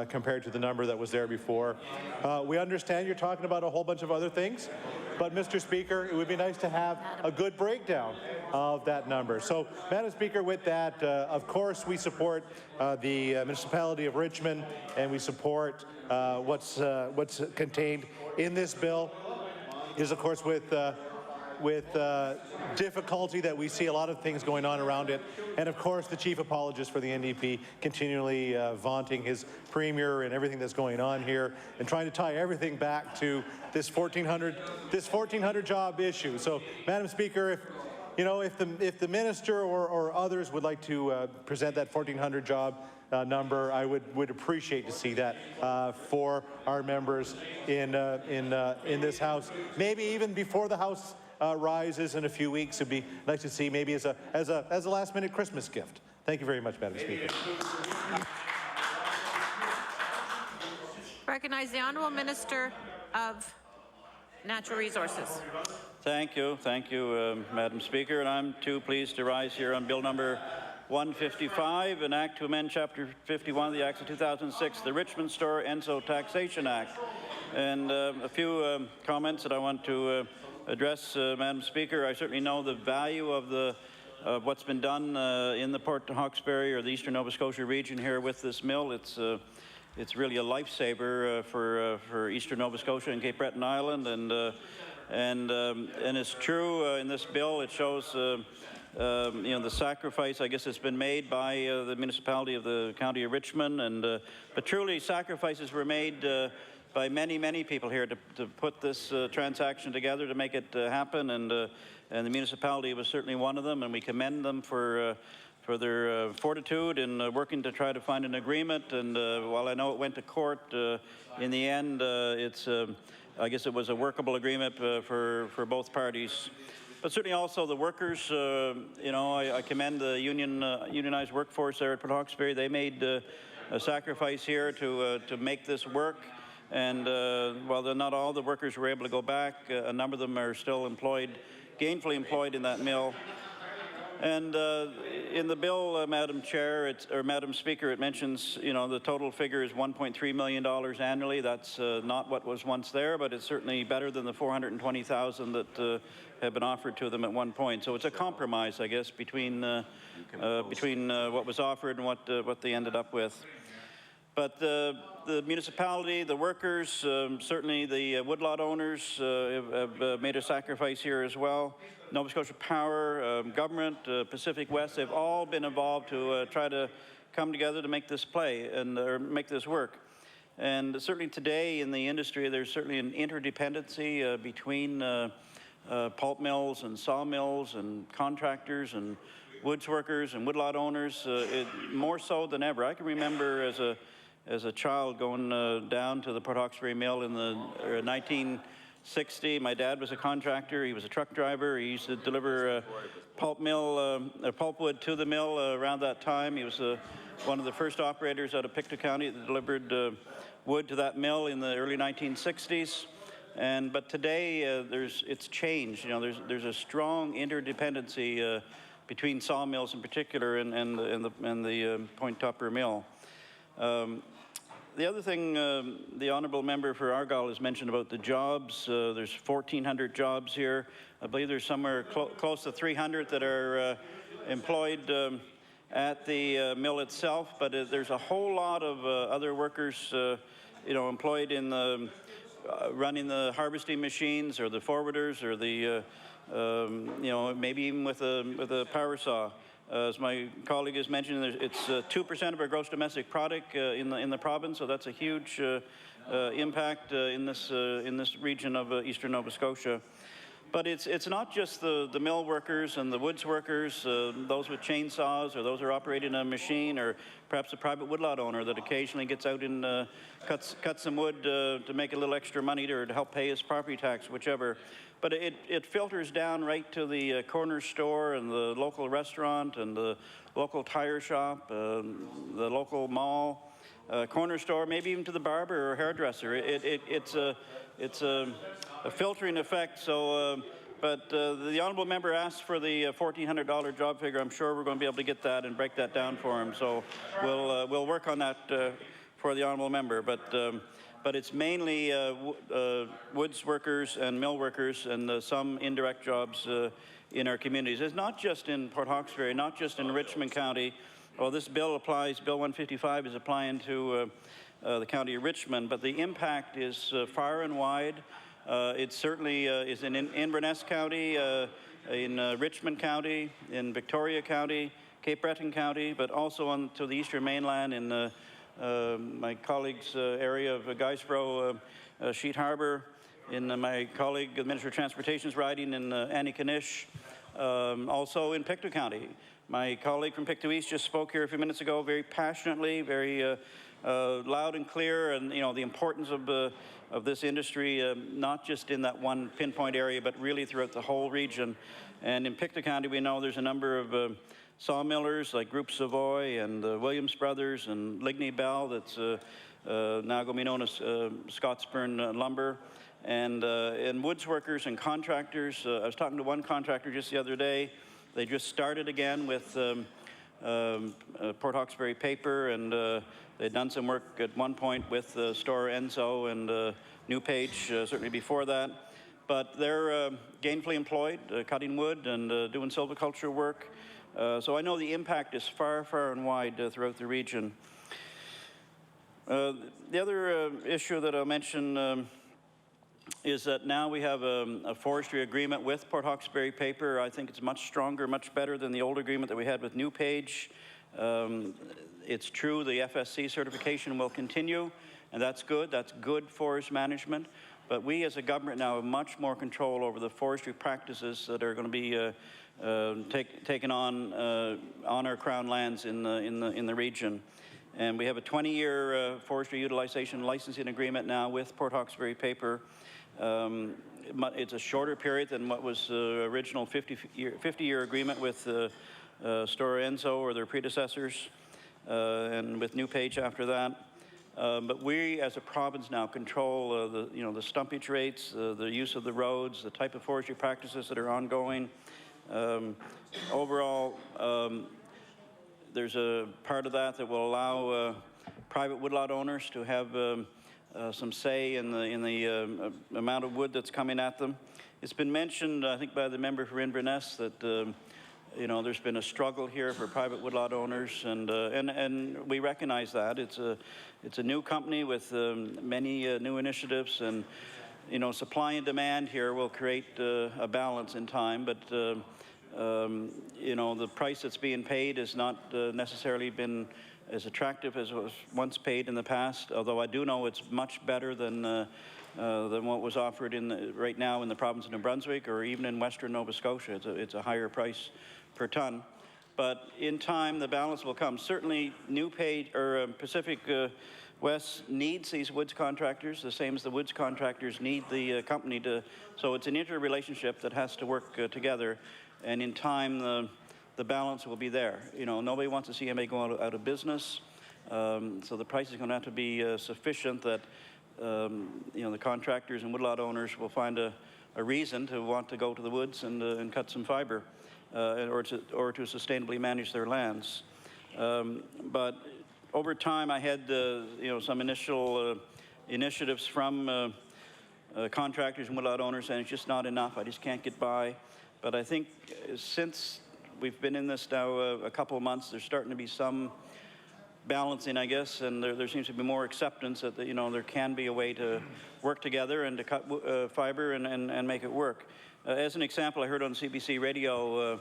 compared to the number that was there before. We understand you're talking about a whole bunch of other things, but Mr. Speaker, it would be nice to have a good breakdown of that number. So, Madam Speaker, with that, of course, we support the municipality of Richmond, and we support what's contained in this bill. Is, of course, with difficulty that we see a lot of things going on around it. And of course, the chief apologist for the NDP continually vaunting his premier and everything that's going on here and trying to tie everything back to this 1,400 job issue. So, Madam Speaker, if the minister or others would like to present that 1,400 job number, I would appreciate to see that for our members in this House. Maybe even before the House rises in a few weeks, it'd be nice to see, maybe as a last-minute Christmas gift. Thank you very much, Madam Speaker. Recognize the honourable Minister of Natural Resources. Thank you, Madam Speaker, and I'm too pleased to rise here on Bill number 155, an act to amend Chapter 51 of the Acts of 2006, the Richmond Store Enso Taxation Act. And a few comments that I want to address, Madam Speaker. I certainly know the value of what's been done in the Port Hawkesbury or the Eastern Nova Scotia region here with this mill. It's really a lifesaver for Eastern Nova Scotia and Cape Breton Island, and it's true in this bill. It shows the sacrifice, I guess, that's been made by the municipality of the County of Richmond, but truly sacrifices were made by many people here to put this transaction together to make it happen, and the municipality was certainly one of them, and we commend them for their fortitude in working to try to find an agreement. And while I know it went to court, in the end, I guess it was a workable agreement for both parties. But certainly also the workers, I commend the unionized workforce there at Port Hawkesbury. They made a sacrifice here to make this work. And while not all the workers were able to go back, a number of them are still gainfully employed in that mill. And in the bill, Madam Speaker, it mentions, the total figure is $1.3 million annually. That's not what was once there, but it's certainly better than the $420,000 that have been offered to them at one point. So it's a compromise, I guess, between what was offered and what they ended up with. But the municipality, the workers, certainly the woodlot owners have made a sacrifice here as well. Nova Scotia Power, government, Pacific West, they've all been involved to try to come together to make this or make this work. And certainly today in the industry, there's certainly an interdependency between pulp mills and sawmills and contractors and woods workers and woodlot owners, more so than ever. I can remember as a child going down to the Port Hawkesbury mill in the 1960. My dad was a contractor. He was a truck driver. He used to deliver pulpwood to the mill around that time. He was one of the first operators out of Pictou County that delivered wood to that mill in the early 1960s. But today it's changed. There's a strong interdependency between sawmills in particular and the Point Tupper mill. The other thing the honourable member for Argyle has mentioned about the jobs, there's 1,400 jobs here. I believe there's somewhere close to 300 that are employed at the mill itself, but there's a whole lot of other workers, employed in running the harvesting machines or the forwarders or the, maybe even with a power saw. As my colleague has mentioned, it's 2% of our gross domestic product in the province, so that's a huge impact in this region of eastern Nova Scotia. But it's not just the mill workers and the woods workers, those with chainsaws or those who are operating a machine, or perhaps a private woodlot owner that occasionally gets out and cuts some wood to make a little extra money or to help pay his property tax, whichever. But it filters down right to the corner store and the local restaurant and the local tire shop, the local mall, corner store, maybe even to the barber or hairdresser. It's a filtering effect. So, but the honourable member asked for the $1,400 job figure. I'm sure we're going to be able to get that and break that down for him. So we'll work on that for the honourable member. But it's mainly woods workers and mill workers and some indirect jobs in our communities. It's not just in Port Hawkesbury, not just in Richmond County. Well, this bill applies, Bill 155 is applying to the County of Richmond, but the impact is far and wide. It certainly is in Inverness County, in Richmond County, in Victoria County, Cape Breton County, but also on to the eastern mainland in my colleague's area of Guysborough, Sheet Harbour, in my colleague, the Minister of Transportation's riding in Antigonish, also in Pictou County. My colleague from Pictou East just spoke here a few minutes ago very passionately, very loud and clear, and the importance of this industry, not just in that one pinpoint area, but really throughout the whole region. And in Pictou County, we know there's a number of sawmillers like Group Savoy and Williams Brothers and Ligney Bell that's now going to be known as Scottsburn Lumber. and woods workers and contractors. I was talking to one contractor just the other day. They just started again with Port Hawkesbury Paper, and they'd done some work at one point with Store Enzo and New Page, certainly before that. But they're gainfully employed, cutting wood and doing silviculture work. So I know the impact is far, far and wide throughout the region. The other issue that I'll mention is that now we have a forestry agreement with Port Hawkesbury Paper. I think it's much stronger, much better than the old agreement that we had with New Page. It's true the FSC certification will continue, and that's good. That's good forest management. But we as a government now have much more control over the forestry practices that are going to be taken on our Crown lands in the region. And we have a 20-year forestry utilization licensing agreement now with Port Hawkesbury Paper. It's a shorter period than what was the original 50-year agreement with Store Enzo or their predecessors, and with New Page after that. But we, as a province, now control the stumpage rates, the use of the roads, the type of forestry practices that are ongoing. Overall, there's a part of that will allow private woodlot owners to have some say in the amount of wood that's coming at them. It's been mentioned, I think, by the member for Inverness that there's been a struggle here for private woodlot owners, and we recognize that. It's a new company with many new initiatives, and supply and demand here will create a balance in time, but the price that's being paid has not necessarily been as attractive as it was once paid in the past, although I do know it's much better than what was offered right now in the province of New Brunswick or even in western Nova Scotia. It's a higher price per ton. But in time, the balance will come. Certainly, New Page or Pacific West needs these woods contractors, the same as the woods contractors need the company to. So it's an interrelationship that has to work together. And in time, the balance will be there. Nobody wants to see anybody go out of business. So the price is going to have to be sufficient that the contractors and woodlot owners will find a reason to want to go to the woods and cut some fiber, or to sustainably manage their lands. But over time, I had some initial initiatives from contractors and woodlot owners, and it's just not enough. I just can't get by. But I think since we've been in this now a couple of months, there's starting to be some balancing, I guess, and there seems to be more acceptance that there can be a way to work together and to cut fiber and make it work. As an example, I heard on CBC radio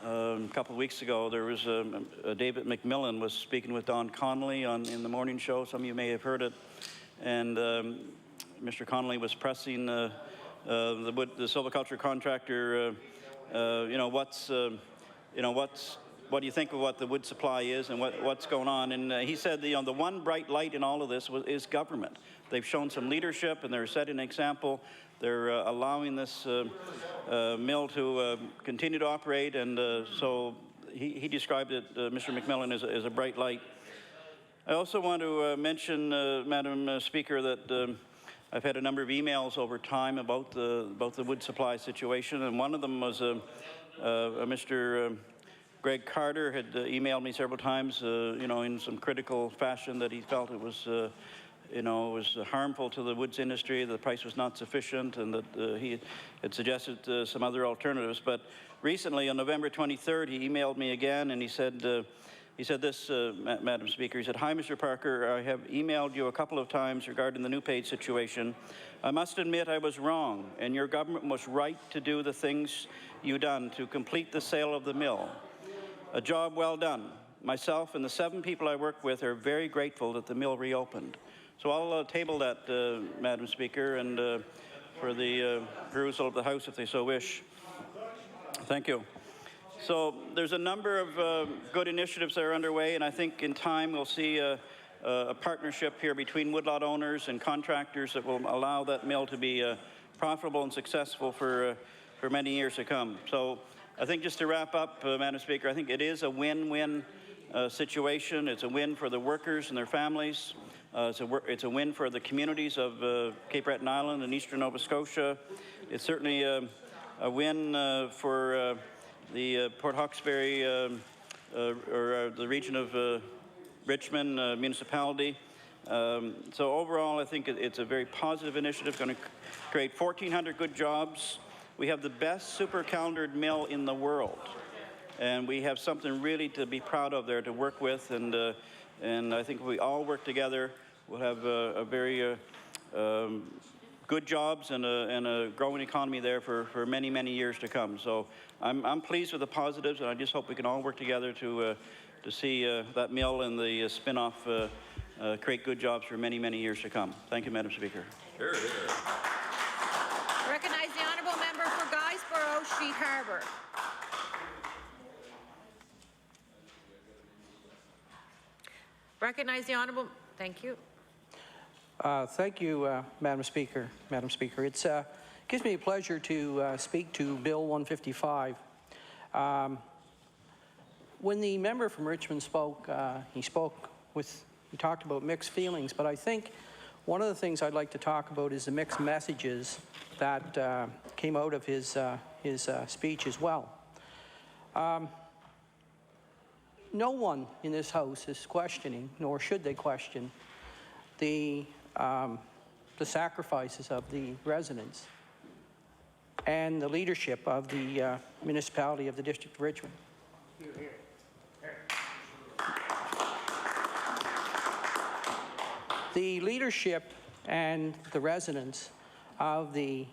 a couple of weeks ago, there was David McMillan was speaking with Don Connolly in the morning show. Some of you may have heard it. And Mr. Connolly was pressing the silviculture contractor, what do you think of what the wood supply is and what's going on? And he said, the one bright light in all of this is government. They've shown some leadership and they're setting an example. They're allowing this mill to continue to operate, and so he described it, Mr. McMillan, as a bright light. I also want to mention, Madam Speaker, that I've had a number of emails over time about the wood supply situation, and one of them was Mr. Greg Carter had emailed me several times, in some critical fashion that he felt it was, was harmful to the woods industry, the price was not sufficient, and that he had suggested some other alternatives. But recently, on November 23rd, he emailed me again, and he said this, Madam Speaker. He said, "Hi, Mr. Parker. I have emailed you a couple of times regarding the New Page situation. I must admit I was wrong, and your government was right to do the things you done to complete the sale of the mill. A job well done. Myself and the 7 people I work with are very grateful that the mill reopened." So I'll table that, Madam Speaker, and for the perusal of the House if they so wish. Thank you. So there's a number of good initiatives that are underway, and I think in time we'll see a partnership here between woodlot owners and contractors that will allow that mill to be profitable and successful for many years to come. So I think just to wrap up, Madam Speaker, I think it is a win-win situation. It's a win for the workers and their families. It's a win for the communities of Cape Breton Island and eastern Nova Scotia. It's certainly a win for the Port Hawkesbury or the region of Richmond municipality. So overall, I think it's a very positive initiative, going to create 1,400 good jobs. We have the best super calendared mill in the world, and we have something really to be proud of there to work with, and I think if we all work together, we'll have a very good jobs and a growing economy there for many, many years to come. So I'm pleased with the positives, and I just hope we can all work together to see that mill and the spin-off create good jobs for many, many years to come. Thank you, Madam Speaker. Here, here. Recognize the honourable member for Guysborough, Sheet Harbour. Recognize the honourable. Thank you. Thank you, Madam Speaker. It gives me a pleasure to speak to Bill 155. When the member from Richmond spoke, he talked about mixed feelings, but I think one of the things I'd like to talk about is the mixed messages that came out of his speech as well. No one in this House is questioning, nor should they question, the sacrifices of the residents and the leadership of the municipality of the District of Richmond. The leadership and the residents of the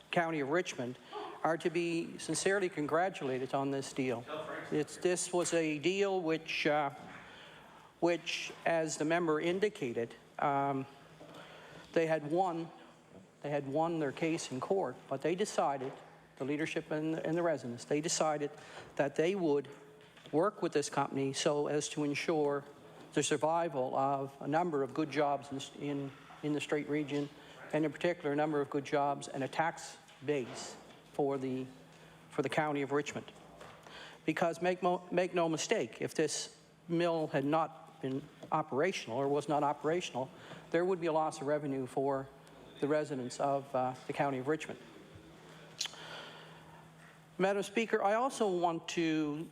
County of Richmond are to be sincerely congratulated on this deal. This was a deal which, as the member indicated, they had won their case in court, but they decided, the leadership and the residents, they decided that they would work with this company so as to ensure the survival of a number of good jobs in the Strait region, and in particular a number of good jobs and a tax base for the County of Richmond. Because make no mistake, if this mill had not been operational or was not operational, there would be a loss of revenue for the residents of the County of Richmond. Madam Speaker, I also want to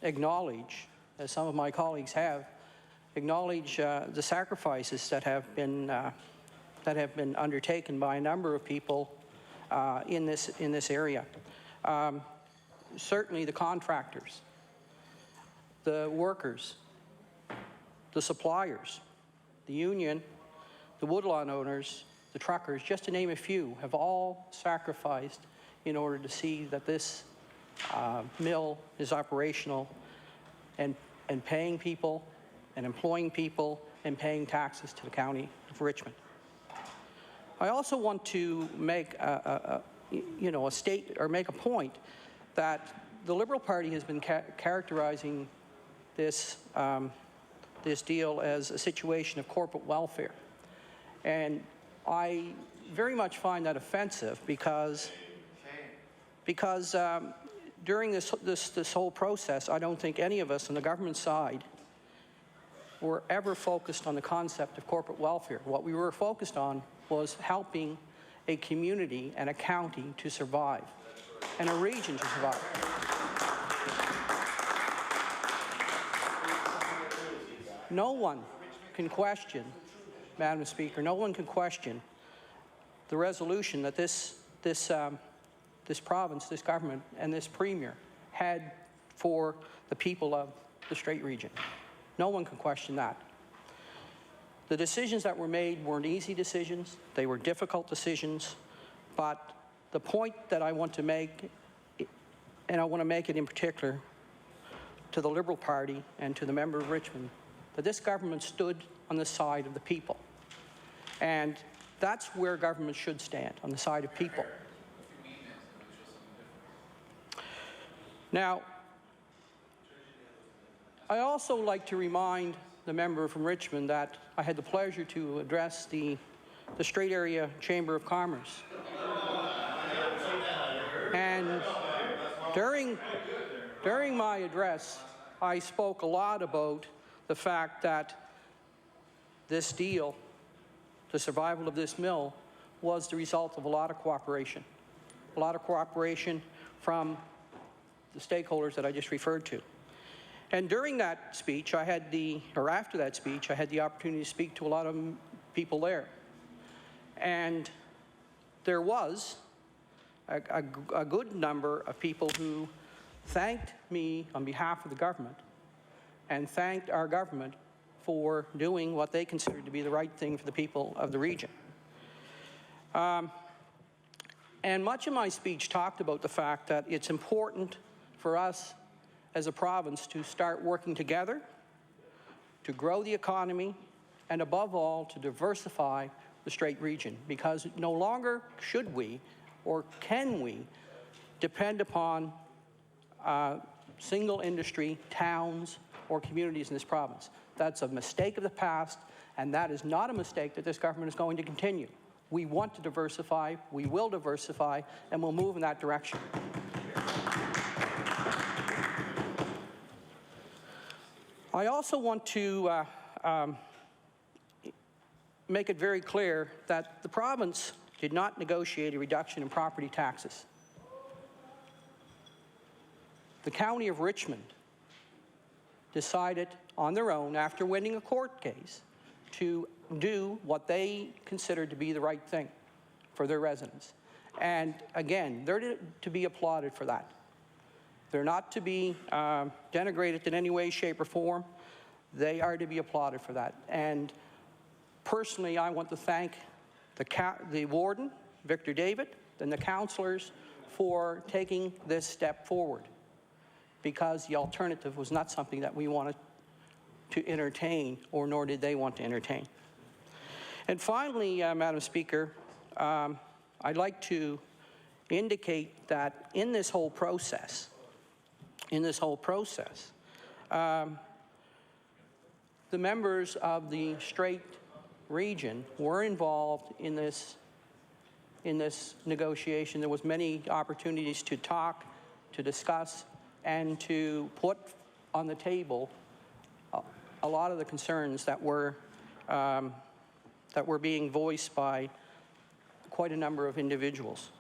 acknowledge, as some of my colleagues have, the sacrifices that have been undertaken by a number of people in this area. Certainly the contractors, the workers, the suppliers, the union, the woodlawn owners, the truckers, just to name a few, have all sacrificed in order to see that this mill is operational and paying people and employing people and paying taxes to the County of Richmond. I also want to make a point that the Liberal Party has been characterizing this deal as a situation of corporate welfare, and I very much find that offensive because during this whole process, I don't think any of us on the government side were ever focused on the concept of corporate welfare. What we were focused on was helping a community and a county to survive, and a region to survive. No one can question, Madam Speaker, no one can question the resolution that this province, this government, and this Premier had for the people of the Strait region. No one can question that. The decisions that were made weren't easy decisions. They were difficult decisions. But the point that I want to make, and I want to make it in particular to the Liberal Party and to the member of Richmond, that this government stood on the side of the people. And that's where government should stand, on the side of people. Now, I also like to remind the member from Richmond that I had the pleasure to address the Strait Area Chamber of Commerce. And during my address I spoke a lot about the fact that this deal, the survival of this mill, was the result of a lot of cooperation. A lot of cooperation from the stakeholders that I just referred to. And during that speech, after that speech, I had the opportunity to speak to a lot of people there. And there was a good number of people who thanked me on behalf of the government and thanked our government for doing what they considered to be the right thing for the people of the region. And much of my speech talked about the fact that it's important for us as a province to start working together, to grow the economy, and above all, to diversify the Strait region, because no longer should we or can we depend upon single industry towns or communities in this province. That's a mistake of the past, and that is not a mistake that this government is going to continue. We want to diversify, we will diversify, and we'll move in that direction. I also want to make it very clear that the province did not negotiate a reduction in property taxes. The County of Richmond decided on their own, after winning a court case, to do what they considered to be the right thing for their residents. And again, they're to be applauded for that. They're not to be denigrated in any way, shape, or form. They are to be applauded for that. And personally, I want to thank the warden, Victor David, and the councillors for taking this step forward, because the alternative was not something that we wanted to entertain, or nor did they want to entertain. And finally, Madam Speaker, I'd like to indicate that in this whole process, the members of the Strait region were involved in this negotiation. There was many opportunities to talk, to discuss, and to put on the table a lot of the concerns that were being voiced by quite a number of individuals.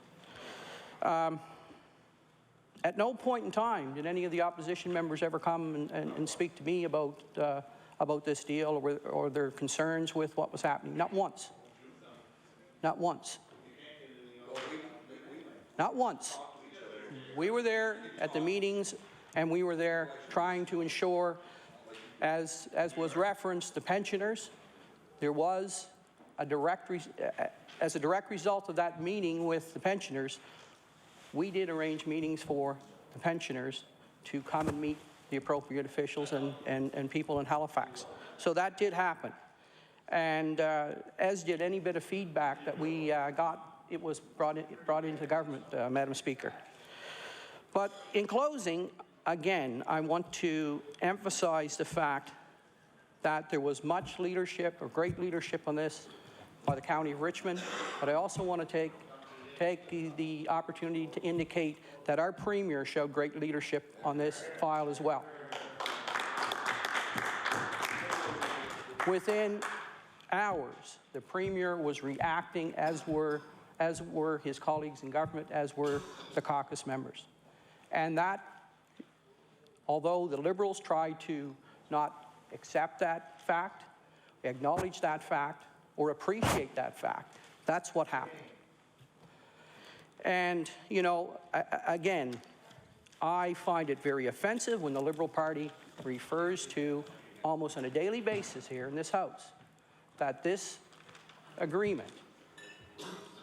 At no point in time did any of the opposition members ever come and speak to me about this deal or their concerns with what was happening. Not once. Not once. Not once. We were there at the meetings, and we were there trying to ensure, as was referenced, the pensioners. There was as a direct result of that meeting with the pensioners, we did arrange meetings for the pensioners to come and meet the appropriate officials and people in Halifax. So that did happen. And as did any bit of feedback that we got, it was brought into the government, Madam Speaker. But in closing, again, I want to emphasize the fact that there was much leadership, or great leadership on this by the County of Richmond, but I also want to take the opportunity to indicate that our Premier showed great leadership on this file as well. Within hours, the Premier was reacting, as were his colleagues in government, as were the caucus members. And that, although the Liberals tried to not accept that fact, acknowledge that fact, or appreciate that fact, that's what happened. And, you know, again, I find it very offensive when the Liberal Party refers to, almost on a daily basis here in this House, that this agreement,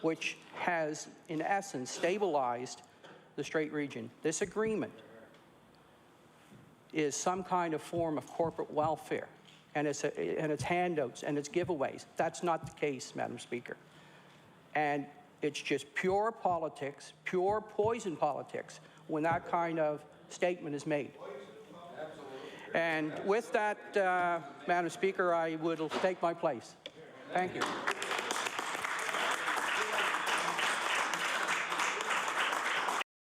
which has, in essence, stabilized the Strait region, this agreement is some kind of form of corporate welfare, and it's handouts and it's giveaways. That's not the case, Madam Speaker. And it's just pure politics, pure poison politics, when that kind of statement is made. And with that, Madam Speaker, I will take my place. Thank you.